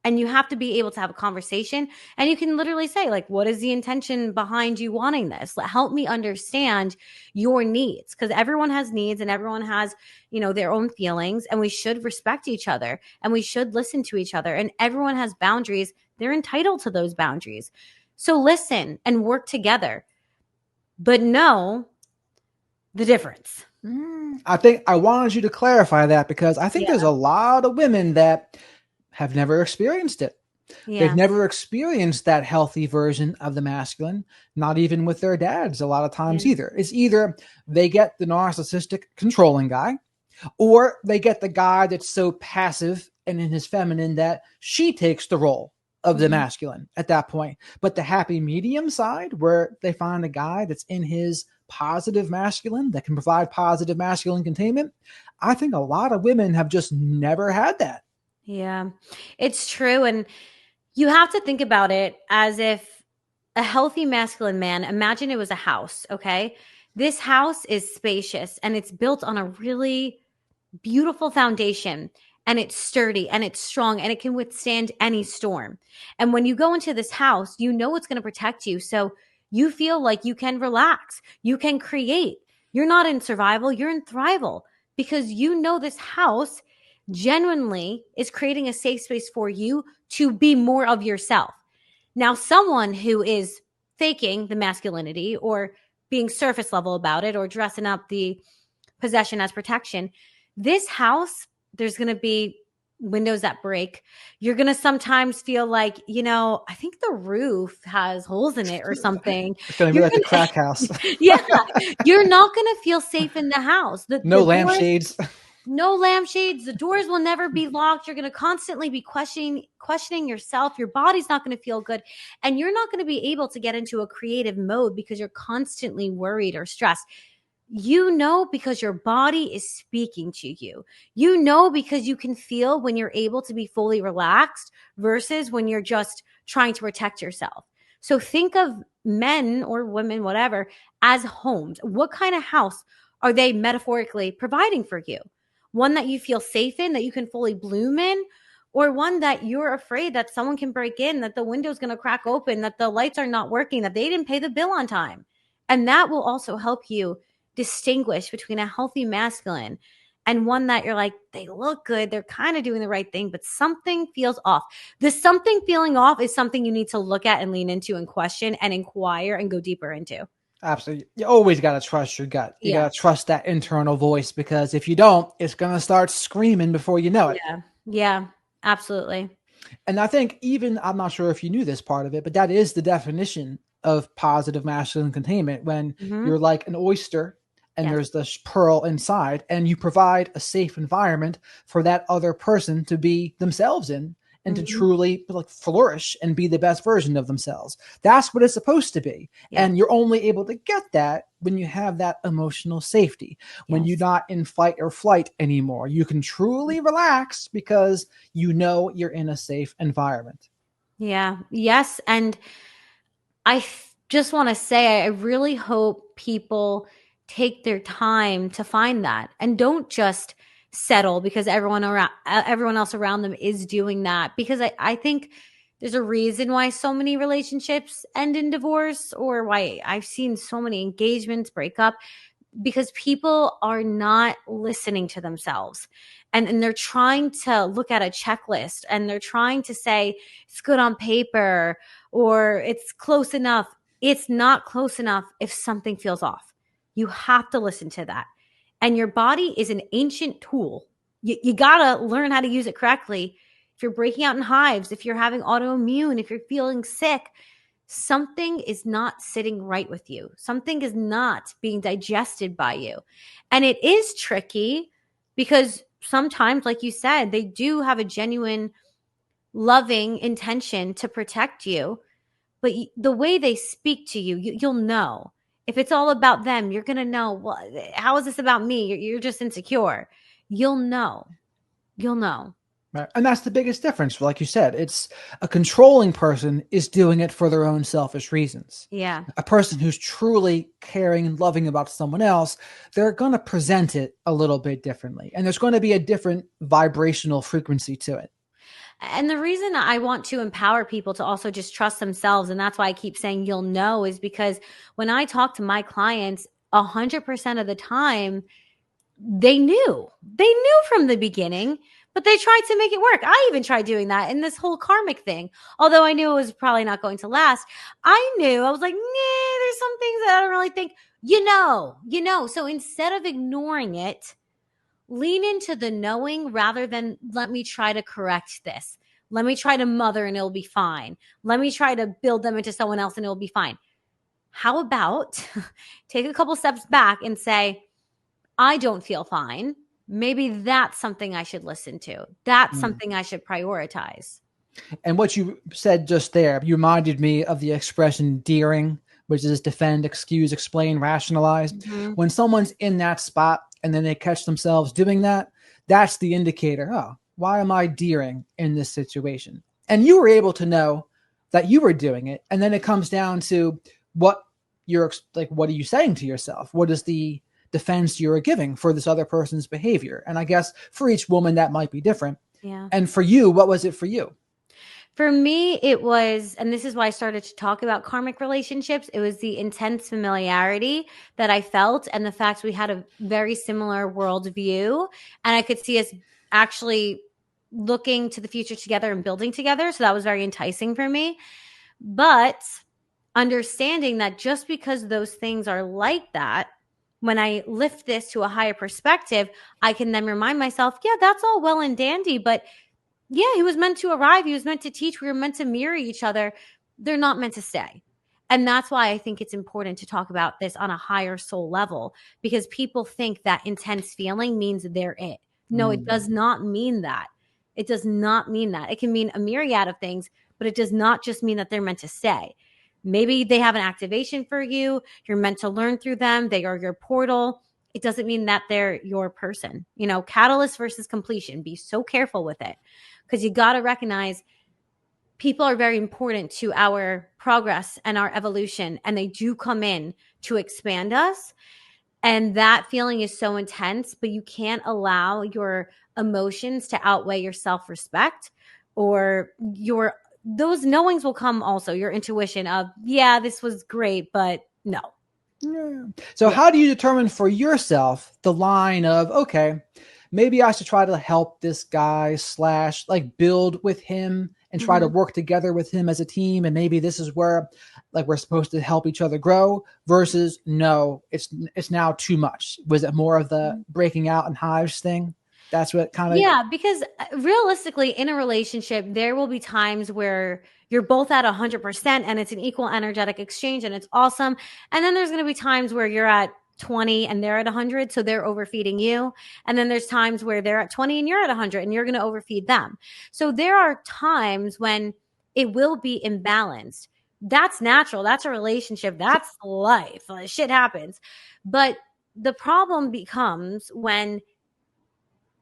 And you have to be able to have a conversation, and you can literally say, like, what is the intention behind you wanting this? Help me understand your needs, because everyone has needs and everyone has, you know, their own feelings, and we should respect each other and we should listen to each other, and everyone has boundaries. They're entitled to those boundaries. So listen and work together, but know the difference. I think I wanted you to clarify that because I think there's a lot of women that have never experienced it. Yeah. They've never experienced that healthy version of the masculine, not even with their dads a lot of times either. It's either they get the narcissistic controlling guy, or they get the guy that's so passive and in his feminine that she takes the role of the masculine at that point. But the happy medium side, where they find a guy that's in his positive masculine that can provide positive masculine containment, I think a lot of women have just never had that. Yeah, it's true. And you have to think about it as if a healthy masculine man, imagine it was a house, okay? This house is spacious and it's built on a really beautiful foundation, and it's sturdy and it's strong and it can withstand any storm. And when you go into this house, you know it's going to protect you. So you feel like you can relax, you can create. You're not in survival, you're in thrival, because you know this house genuinely is creating a safe space for you to be more of yourself. Now, someone who is faking the masculinity or being surface level about it or dressing up the possession as protection, this house, there's going to be windows that break. You're going to sometimes feel like, you know, I think the roof has holes in it or something. It's going to be like the crack house. Yeah. You're not going to feel safe in the house. No lampshades. No lampshades. The doors will never be locked. You're going to constantly be questioning yourself. Your body's not going to feel good. And you're not going to be able to get into a creative mode because you're constantly worried or stressed. You know, because your body is speaking to you. You know, because you can feel when you're able to be fully relaxed versus when you're just trying to protect yourself. So think of men or women, whatever, as homes. What kind of house are they metaphorically providing for you? One that you feel safe in, that you can fully bloom in, or one that you're afraid that someone can break in, that the window's going to crack open, that the lights are not working, that they didn't pay the bill on time. And that will also help you distinguish between a healthy masculine and one that you're like, they look good, they're kind of doing the right thing, but something feels off. The something feeling off is something you need to look at and lean into and question and inquire and go deeper into. Absolutely. You always got to trust your gut. You got to trust that internal voice, because if you don't, it's going to start screaming before you know it. Yeah, absolutely. And I think even, I'm not sure if you knew this part of it, but that is the definition of positive masculine containment, when you're like an oyster and there's the pearl inside, and you provide a safe environment for that other person to be themselves in and to truly like flourish and be the best version of themselves. That's what it's supposed to be. And you're only able to get that when you have that emotional safety, when you're not in fight or flight anymore. You can truly relax because you know you're in a safe environment. Yeah. Yes. And I just want to say, I really hope people take their time to find that and don't just settle because everyone else around them is doing that. Because I think there's a reason why so many relationships end in divorce, or why I've seen so many engagements break up, because people are not listening to themselves. And they're trying to look at a checklist and they're trying to say it's good on paper or it's close enough. It's not close enough if something feels off. You have to listen to that. And your body is an ancient tool. You gotta learn how to use it correctly. If you're breaking out in hives, if you're having autoimmune, if you're feeling sick, something is not sitting right with you. Something is not being digested by you. And it is tricky because sometimes, like you said, they do have a genuine loving intention to protect you, but the way they speak to you, you'll know. If it's all about them, you're going to know, well, how is this about me? You're just insecure. You'll know. You'll know. Right. And that's the biggest difference. Like you said, it's a controlling person is doing it for their own selfish reasons. Yeah. A person who's truly caring and loving about someone else, they're going to present it a little bit differently. And there's going to be a different vibrational frequency to it. And the reason I want to empower people to also just trust themselves, and that's why I keep saying you'll know, is because when I talk to my clients, 100% of the time, they knew. They knew from the beginning, but they tried to make it work. I even tried doing that in this whole karmic thing. Although I knew it was probably not going to last. I knew. I was like, nah, there's some things that I don't really think, you know. So instead of ignoring it, lean into the knowing rather than let me try to correct this. Let me try to mother and it'll be fine. Let me try to build them into someone else and it'll be fine. How about take a couple steps back and say, I don't feel fine. Maybe that's something I should listen to. That's something I should prioritize. And what you said just there, you reminded me of the expression deering, which is defend, excuse, explain, rationalize. Mm-hmm. When someone's in that spot and then they catch themselves doing that, that's the indicator. Oh, why am I deering in this situation? And you were able to know that you were doing it. And then it comes down to what you're like, what are you saying to yourself? What is the defense you're giving for this other person's behavior? And I guess for each woman, that might be different. Yeah. And for you, what was it for you? For me, it was, and this is why I started to talk about karmic relationships, it was the intense familiarity that I felt and the fact we had a very similar worldview. And I could see us actually looking to the future together and building together. So that was very enticing for me. But understanding that just because those things are like that, when I lift this to a higher perspective, I can then remind myself, yeah, that's all well and dandy, but yeah, he was meant to arrive. He was meant to teach. We were meant to mirror each other. They're not meant to stay. And that's why I think it's important to talk about this on a higher soul level, because people think that intense feeling means they're it. No, it does not mean that. It does not mean that. It can mean a myriad of things, but it does not just mean that they're meant to stay. Maybe they have an activation for you. You're meant to learn through them. They are your portal. It doesn't mean that they're your person. You know, catalyst versus completion. Be so careful with it. Because you got to recognize people are very important to our progress and our evolution, and they do come in to expand us. And that feeling is so intense, but you can't allow your emotions to outweigh your self-respect or those knowings will come also, your intuition of, yeah, this was great, but no. Yeah. So how do you determine for yourself the line of, okay, maybe I should try to help this guy / like build with him and try to work together with him as a team. And maybe this is where like we're supposed to help each other grow versus no, it's now too much. Was it more of the breaking out in hives thing? That's what kind of. Yeah, because realistically in a relationship, there will be times where you're both at 100% and it's an equal energetic exchange and it's awesome. And then there's going to be times where you're at 20 and they're at 100, so they're overfeeding you. And then there's times where they're at 20 and you're at 100 and you're going to overfeed them. So there are times when it will be imbalanced. That's natural. That's a relationship. That's life. Shit happens. But the problem becomes when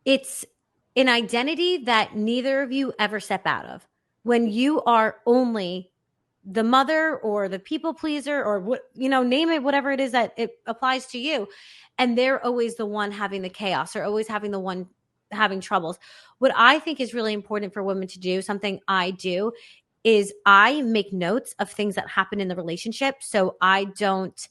it's an identity that neither of you ever step out of. When you are only the mother or the people pleaser or what, name it, whatever it is that it applies to you. And they're always the one having the chaos or always having the one having troubles. What I think is really important for women to do, something I do, is I make notes of things that happen in the relationship. So I don't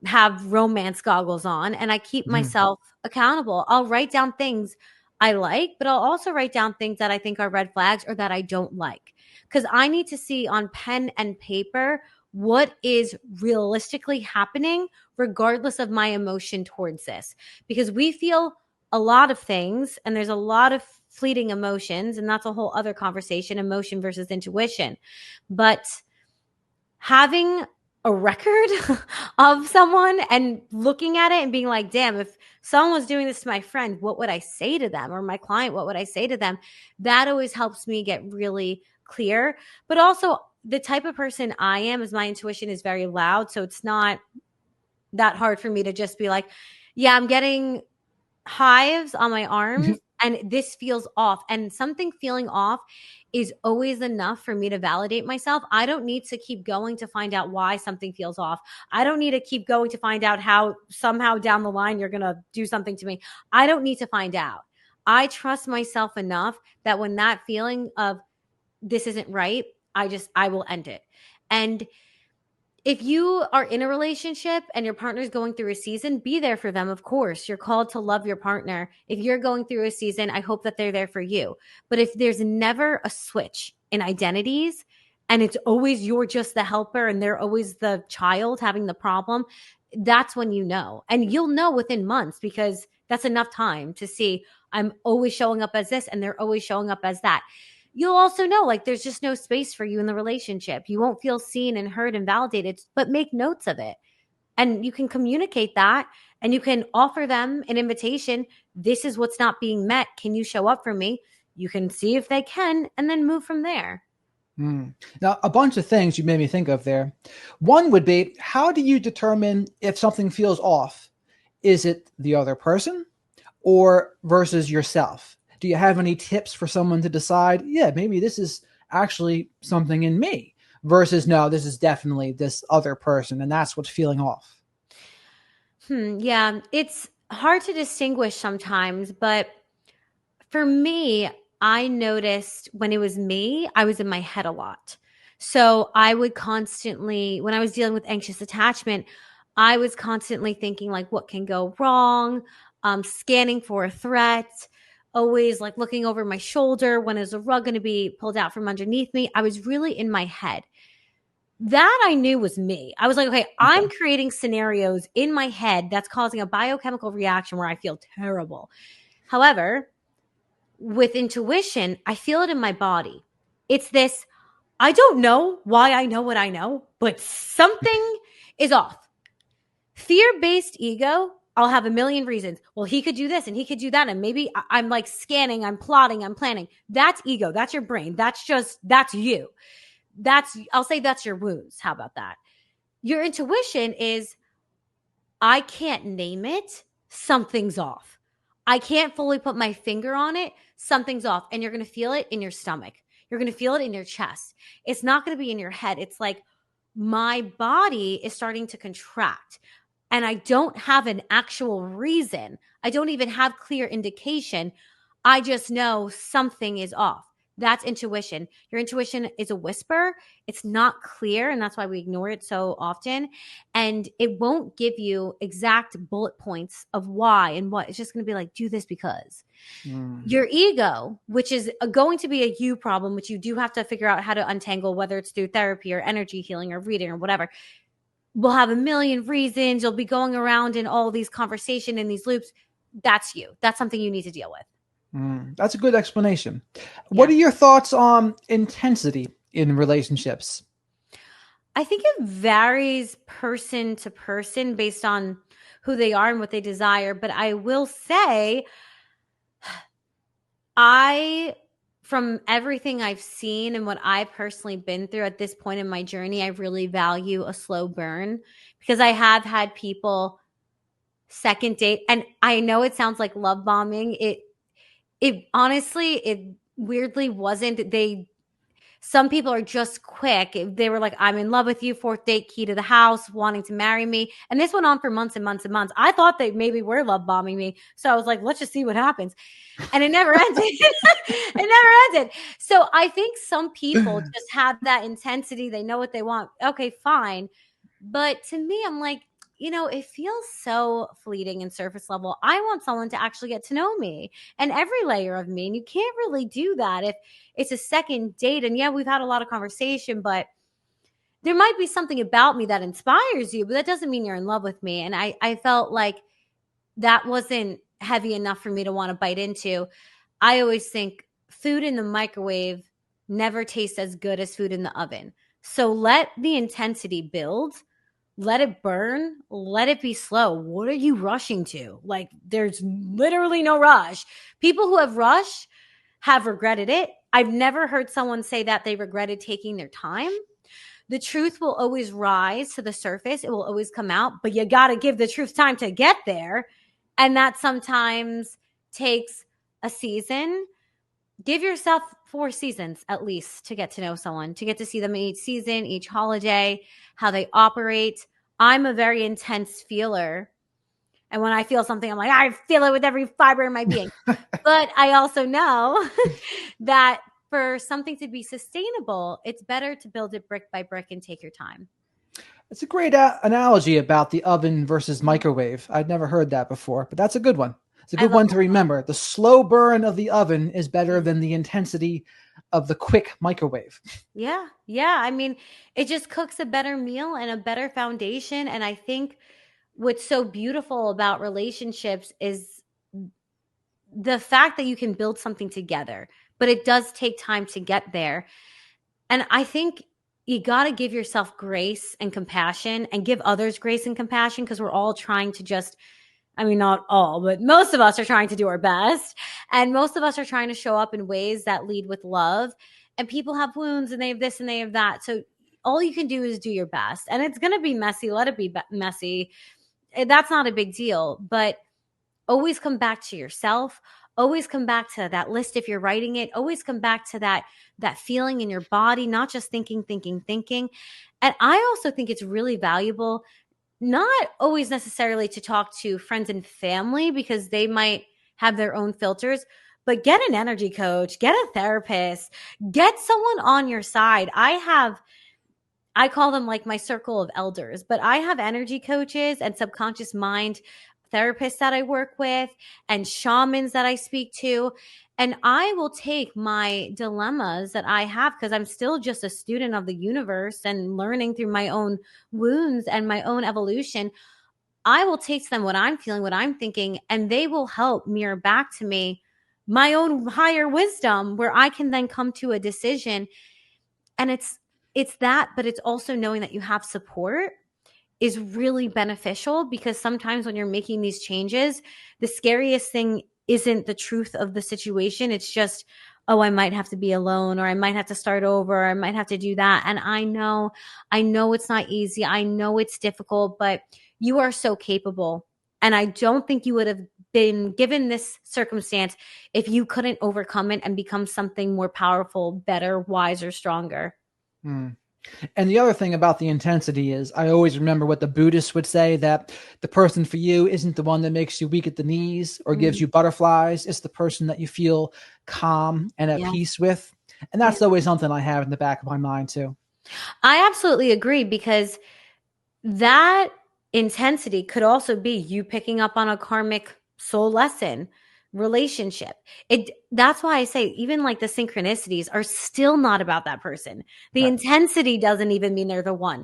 have romance goggles on and I keep myself accountable. I'll write down things I like, but I'll also write down things that I think are red flags or that I don't like. Because I need to see on pen and paper what is realistically happening, regardless of my emotion towards this. Because we feel a lot of things and there's a lot of fleeting emotions, and that's a whole other conversation, emotion versus intuition. But having a record of someone and looking at it and being like, damn, if someone was doing this to my friend, what would I say to them? Or my client, what would I say to them? That always helps me get really clear. But also, the type of person I am is my intuition is very loud. So it's not that hard for me to just be like, yeah, I'm getting hives on my arms and this feels off. And something feeling off is always enough for me to validate myself. I don't need to keep going to find out why something feels off. I don't need to keep going to find out how somehow down the line you're going to do something to me. I don't need to find out. I trust myself enough that when that feeling of this isn't right, I will end it. And if you are in a relationship and your partner's going through a season, be there for them. Of course, you're called to love your partner. If you're going through a season, I hope that they're there for you. But if there's never a switch in identities and it's always you're just the helper and they're always the child having the problem, that's when you know. And you'll know within months, because that's enough time to see I'm always showing up as this and they're always showing up as that. You'll also know, like, there's just no space for you in the relationship. You won't feel seen and heard and validated, but make notes of it. And you can communicate that and you can offer them an invitation. This is what's not being met. Can you show up for me? You can see if they can and then move from there. Now, a bunch of things you made me think of there. One would be, how do you determine if something feels off? Is it the other person or versus yourself? Do you have any tips for someone to decide, yeah, maybe this is actually something in me versus no, this is definitely this other person and that's what's feeling off? Yeah, it's hard to distinguish sometimes, but for me, I noticed when it was me, I was in my head a lot. So I would constantly, when I was dealing with anxious attachment, I was constantly thinking like, what can go wrong? Scanning for a threat, always like looking over my shoulder. When is a rug going to be pulled out from underneath me? I was really in my head. That I knew was me. I was like, okay, I'm creating scenarios in my head that's causing a biochemical reaction where I feel terrible. However, with intuition, I feel it in my body. It's this, I don't know why I know what I know, but something is off. Fear-based ego, I'll have a million reasons. Well, he could do this and he could do that. And maybe I'm like scanning, I'm plotting, I'm planning. That's ego. That's your brain. That's you. I'll say that's your wounds. How about that? Your intuition is, I can't name it. Something's off. I can't fully put my finger on it. Something's off. And you're going to feel it in your stomach. You're going to feel it in your chest. It's not going to be in your head. It's like my body is starting to contract and I don't have an actual reason. I don't even have clear indication. I just know something is off. That's intuition. Your intuition is a whisper. It's not clear, and that's why we ignore it so often. And it won't give you exact bullet points of why and what. It's just going to be like, do this because. Your ego, which is going to be a you problem, which you do have to figure out how to untangle, whether it's through therapy or energy healing or reading or whatever, will have a million reasons. You'll be going around in all these conversations and these loops. That's you. That's something you need to deal with. That's a good explanation. Yeah. What are your thoughts on intensity in relationships? I think it varies person to person based on who they are and what they desire. But I will say, from everything I've seen and what I've personally been through at this point in my journey, I really value a slow burn, because I have had people second date. And I know it sounds like love bombing. It honestly, it weirdly wasn't. Some people are just quick. They were like, I'm in love with you, fourth date, key to the house, wanting to marry me. And this went on for months and months and months. I thought they maybe were love bombing me. So I was like, let's just see what happens. And it never ended. It never ended. So I think some people just have that intensity. They know what they want. Okay, fine. But to me, I'm like, it feels so fleeting and surface level. I want someone to actually get to know me and every layer of me. And you can't really do that if it's a second date. And yeah, we've had a lot of conversation, but there might be something about me that inspires you, but that doesn't mean you're in love with me. And I felt like that wasn't heavy enough for me to want to bite into. I always think food in the microwave never tastes as good as food in the oven. So let the intensity build, let it burn, let it be slow. What are you rushing to? Like, there's literally no rush. People who have rushed have regretted it. I've never heard someone say that they regretted taking their time. The truth will always rise to the surface. It will always come out, but you got to give the truth time to get there. And that sometimes takes a season. Give yourself 4 seasons at least to get to know someone, to get to see them each season, each holiday, how they operate. I'm a very intense feeler. And when I feel something, I'm like, I feel it with every fiber in my being. But I also know that for something to be sustainable, it's better to build it brick by brick and take your time. It's a great analogy about the oven versus microwave. I'd never heard that before, but that's a good one. It's a good one to remember. The slow burn of the oven is better than the intensity of the quick microwave. Yeah. Yeah. I mean, it just cooks a better meal and a better foundation. And I think what's so beautiful about relationships is the fact that you can build something together, but it does take time to get there. And I think you got to give yourself grace and compassion and give others grace and compassion, because we're all trying to just, I mean, not all, but most of us are trying to do our best. And most of us are trying to show up in ways that lead with love. And people have wounds and they have this and they have that. So all you can do is do your best. And it's going to be messy. Let it be messy. That's not a big deal. But always come back to yourself. Always come back to that list if you're writing it. Always come back to that feeling in your body, not just thinking. And I also think it's really valuable, not always necessarily to talk to friends and family, because they might have their own filters, but get an energy coach, get a therapist, get someone on your side. I call them like my circle of elders, but I have energy coaches and subconscious mind therapists that I work with and shamans that I speak to. And I will take my dilemmas that I have, because I'm still just a student of the universe and learning through my own wounds and my own evolution. I will take to them what I'm feeling, what I'm thinking, and they will help mirror back to me my own higher wisdom, where I can then come to a decision. And it's that, but it's also knowing that you have support is really beneficial, because sometimes when you're making these changes, the scariest thing isn't the truth of the situation. It's just, oh, I might have to be alone, or I might have to start over, or I might have to do that. And I know it's not easy. I know it's difficult, but you are so capable. And I don't think you would have been given this circumstance if you couldn't overcome it and become something more powerful, better, wiser, stronger. And the other thing about the intensity is I always remember what the Buddhists would say, that the person for you isn't the one that makes you weak at the knees or gives you butterflies. It's the person that you feel calm and at peace with. And that's always something I have in the back of my mind too. I absolutely agree, because that intensity could also be you picking up on a karmic soul lesson, relationship. That's why I say even like the synchronicities are still not about that person. The intensity doesn't even mean they're the one.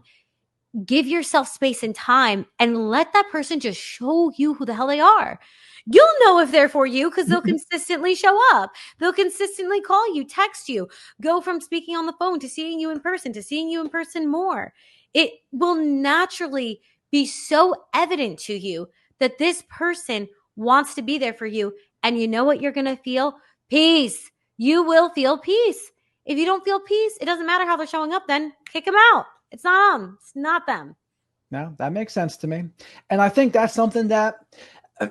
Give yourself space and time and let that person just show you who the hell they are. You'll know if they're for you, because they'll consistently show up. They'll consistently call you, text you, go from speaking on the phone to seeing you in person more. It will naturally be so evident to you that this person wants to be there for you. And you know what you're going to feel? Peace. You will feel peace. If you don't feel peace, it doesn't matter how they're showing up, then kick them out. It's not them. It's not them. No, that makes sense to me. And I think that's something that,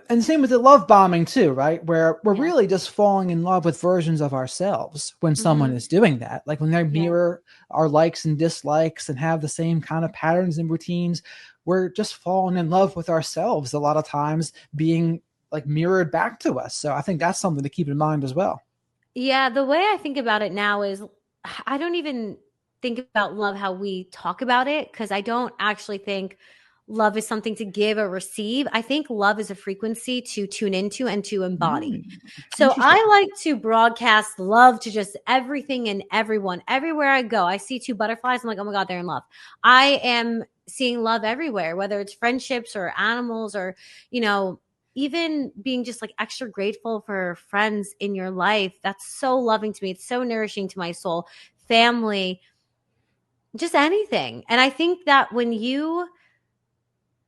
and same with the love bombing too, right? Where we're really just falling in love with versions of ourselves when someone is doing that. Like when they mirror our likes and dislikes and have the same kind of patterns and routines, we're just falling in love with ourselves a lot of times, being like mirrored back to us. So I think that's something to keep in mind as well. Yeah, the way I think about it now is I don't even think about love how we talk about it, because I don't actually think love is something to give or receive. I think love is a frequency to tune into and to embody. So I like to broadcast love to just everything and everyone. Everywhere I go, I see 2 butterflies. I'm like, oh my God, they're in love. I am seeing love everywhere, whether it's friendships or animals or, even being just like extra grateful for friends in your life. That's so loving to me. It's so nourishing to my soul. Family, just anything. And I think that when you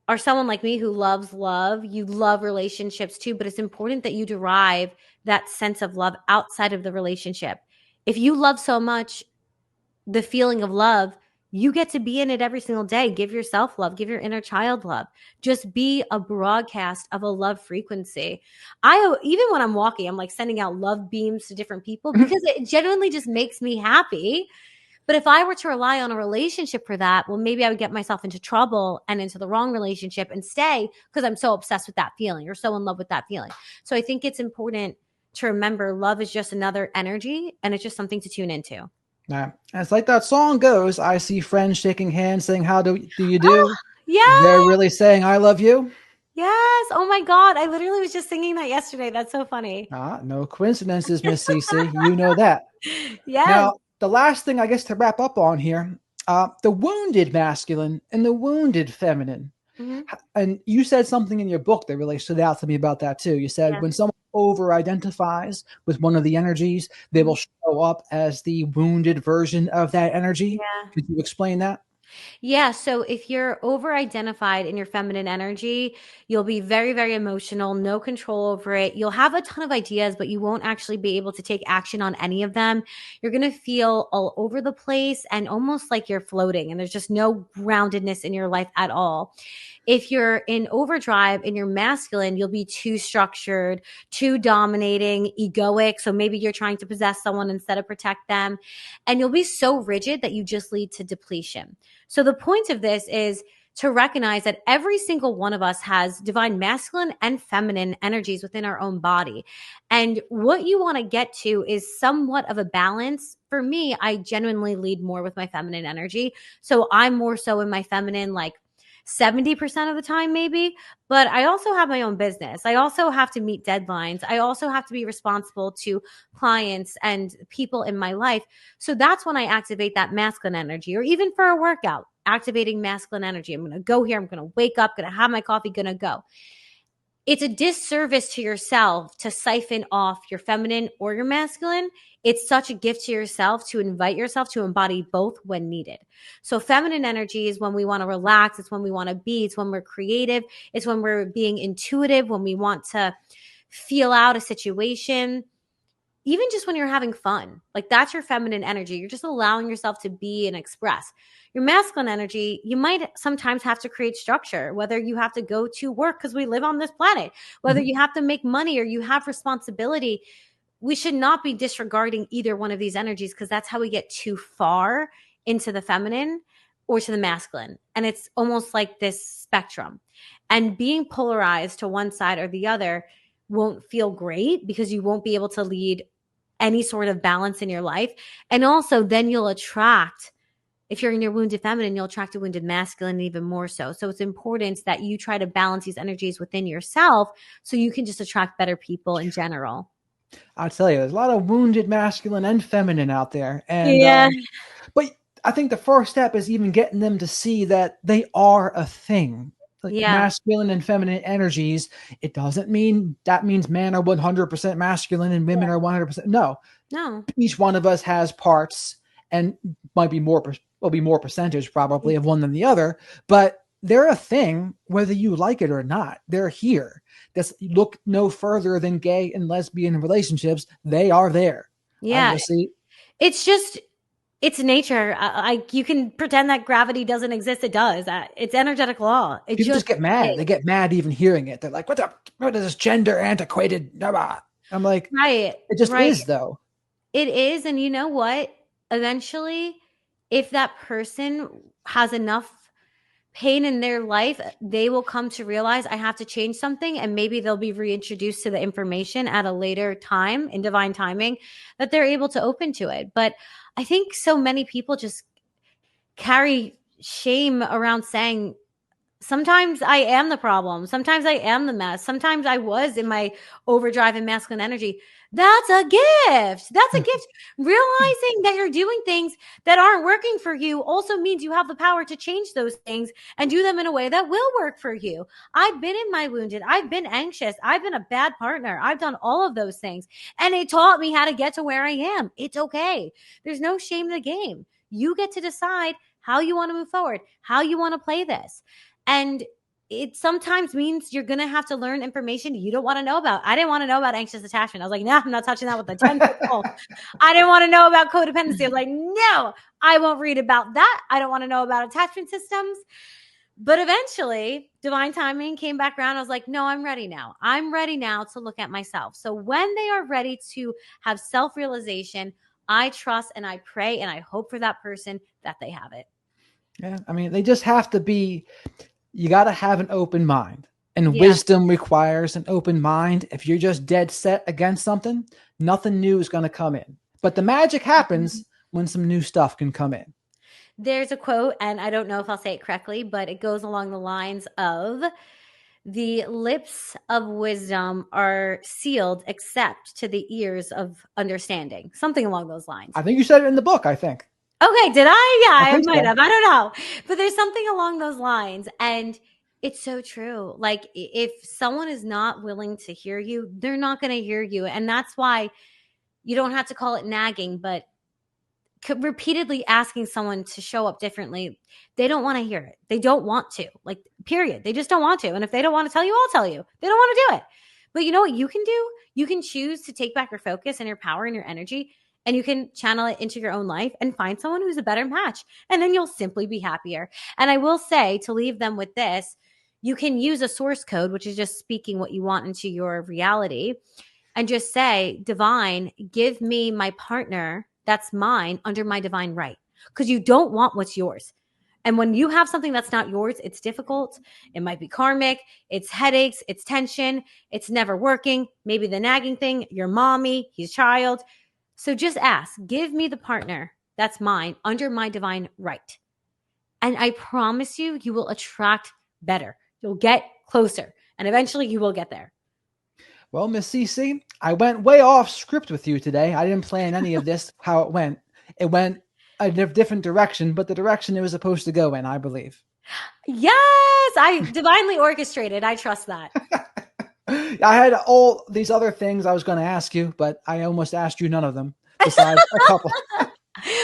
are someone like me who loves love, you love relationships too, but it's important that you derive that sense of love outside of the relationship. If you love so much, the feeling of love, you get to be in it every single day. Give yourself love, give your inner child love. Just be a broadcast of a love frequency. I even when I'm walking, I'm like sending out love beams to different people because it genuinely just makes me happy. But if I were to rely on a relationship for that, well, maybe I would get myself into trouble and into the wrong relationship and stay because I'm so obsessed with that feeling or so in love with that feeling. So I think it's important to remember love is just another energy and it's just something to tune into. Yeah. And it's like that song goes, I see friends shaking hands saying, how do you Oh, do? They're yes. really saying, I love you. Yes. Oh my God. I literally was just singing that yesterday. That's so funny. Ah, no coincidences, Miss CiiCii. You know that. Yes. Now, the last thing I guess to wrap up on here, the wounded masculine and the wounded feminine. Mm-hmm. And you said something in your book that really stood out to me about that too. You said Yeah. when someone over identifies with one of the energies, they will show up as the wounded version of that energy. Yeah. Could you explain that? Yeah. So if you're over identified in your feminine energy, you'll be very, very emotional, no control over it. You'll have a ton of ideas, but you won't actually be able to take action on any of them. You're going to feel all over the place and almost like you're floating, and there's just no groundedness in your life at all. If you're in overdrive and you're masculine, you'll be too structured, too dominating, egoic. So maybe you're trying to possess someone instead of protect them. And you'll be so rigid that you just lead to depletion. So the point of this is to recognize that every single one of us has divine masculine and feminine energies within our own body. And what you want to get to is somewhat of a balance. For me, I genuinely lead more with my feminine energy. So I'm more so in my feminine, like 70% of the time, maybe. But I also have my own business. I also have to meet deadlines. I also have to be responsible to clients and people in my life. So that's when I activate that masculine energy, or even for a workout, activating masculine energy. I'm going to go here. I'm going to wake up, going to have my coffee, going to go. It's a disservice to yourself to siphon off your feminine or your masculine. It's such a gift to yourself to invite yourself to embody both when needed. So feminine energy is when we want to relax. It's when we want to be. It's when we're creative. It's when we're being intuitive, when we want to feel out a situation. Even just when you're having fun, like that's your feminine energy. You're just allowing yourself to be and express. Your masculine energy, you might sometimes have to create structure, whether you have to go to work because we live on this planet, whether you have to make money or you have responsibility. We should not be disregarding either one of these energies because that's how we get too far into the feminine or to the masculine. And it's almost like this spectrum. And being polarized to one side or the other won't feel great because you won't be able to lead any sort of balance in your life. And also then you'll attract, if you're in your wounded feminine, you'll attract a wounded masculine even more so. So it's important that you try to balance these energies within yourself so you can just attract better people in general. I'll tell you, there's a lot of wounded masculine and feminine out there. And, Yeah. but I think the first step is even getting them to see that they are a thing. Like Yeah. masculine and feminine energies, it doesn't mean that means men are 100% masculine and women are 100%. No, No. each one of us has parts and might be more, will be more percentage probably of one than the other, but they're a thing whether you like it or not. They're here. Just look no further than gay and lesbian relationships. They are there. I Yeah. just see. It's just, it's nature. You can pretend that gravity doesn't exist. It does. It's energetic law. It People just just get mad. is. They get mad even hearing it. They're like, what is this gender antiquated? Blah. I'm like, Right. it just Right. is though. It is. And you know what? Eventually, if that person has enough pain in their life, they will come to realize I have to change something. And maybe they'll be reintroduced to the information at a later time in divine timing that they're able to open to it. But I think so many people just carry shame around saying, sometimes I am the problem. Sometimes I am the mess. Sometimes I was in my overdrive and masculine energy. That's a gift. That's a gift. Realizing that you're doing things that aren't working for you also means you have the power to change those things and do them in a way that will work for you. I've been in my wounded. I've been anxious. I've been a bad partner. I've done all of those things. And it taught me how to get to where I am. It's okay. There's no shame in the game. You get to decide how you want to move forward, how you want to play this. And it sometimes means you're going to have to learn information you don't want to know about. I didn't want to know about anxious attachment. I was like, nah, I'm not touching that with a 10-foot pole. I didn't want to know about codependency. I was like, no, I won't read about that. I don't want to know about attachment systems. But eventually, divine timing came back around. I was like, no, I'm ready now. I'm ready now to look at myself. So when they are ready to have self-realization, I trust and I pray and I hope for that person that they have it. Yeah, I mean, they just have to be, you got to have an open mind. And wisdom requires an open mind. If you're just dead set against something, nothing new is going to come in. But the magic happens when some new stuff can come in. There's a quote, and I don't know if I'll say it correctly, but it goes along the lines of, the lips of wisdom are sealed except to the ears of understanding. Something along those lines. I think you said it in the book, I think. Okay, did I? Yeah, I might so. have. I don't know. But there's something along those lines. And it's so true. Like, if someone is not willing to hear you, they're not going to hear you. And that's why you don't have to call it nagging, but repeatedly asking someone to show up differently, they don't want to hear it. They don't want to, like, period. They just don't want to. And if they don't want to tell you, I'll tell you. They don't want to do it. But you know what you can do? You can choose to take back your focus and your power and your energy, and you can channel it into your own life and find someone who's a better match. And then you'll simply be happier. And I will say, to leave them with this, you can use a source code, which is just speaking what you want into your reality, and just say, divine, give me my partner that's mine under my divine right. Because you don't want what's yours. And when you have something that's not yours, it's difficult. It might be karmic. It's headaches. It's tension. It's never working. Maybe the nagging thing, your mommy, his child. So just ask, give me the partner that's mine under my divine right. And I promise you, you will attract better. You'll get closer. And eventually you will get there. Well, Miss CiiCii, I went way off script with you today. I didn't plan any of this, how it went. It went a different direction, but the direction it was supposed to go in, I believe. Yes, I divinely orchestrated. I trust that. I had all these other things I was going to ask you, but I almost asked you none of them, besides a couple.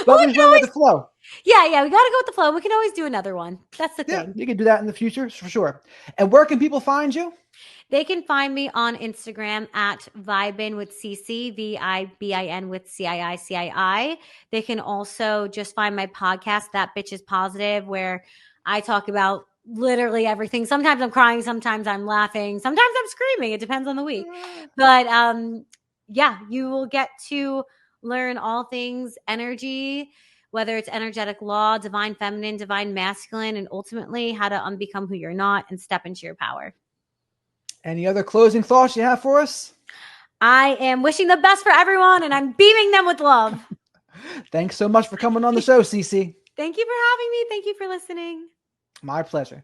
But we went with the flow. Yeah, we got to go with the flow. We can always do another one. That's the thing. Yeah, you can do that in the future, for sure. And where can people find you? They can find me on Instagram at Vibin with CiiCii, VIBIN with CiiCii. They can also just find my podcast, That Bitch Is Positive, where I talk about literally everything. Sometimes I'm crying, sometimes I'm laughing, sometimes I'm screaming. It depends on the week. But yeah, you will get to learn all things energy, whether it's energetic law, divine feminine, divine masculine, and ultimately how to unbecome who you're not and step into your power. Any other closing thoughts you have for us? I am wishing the best for everyone, and I'm beaming them with love. Thanks so much for coming on the show, CiiCii. Thank you for having me. Thank you for listening. My pleasure.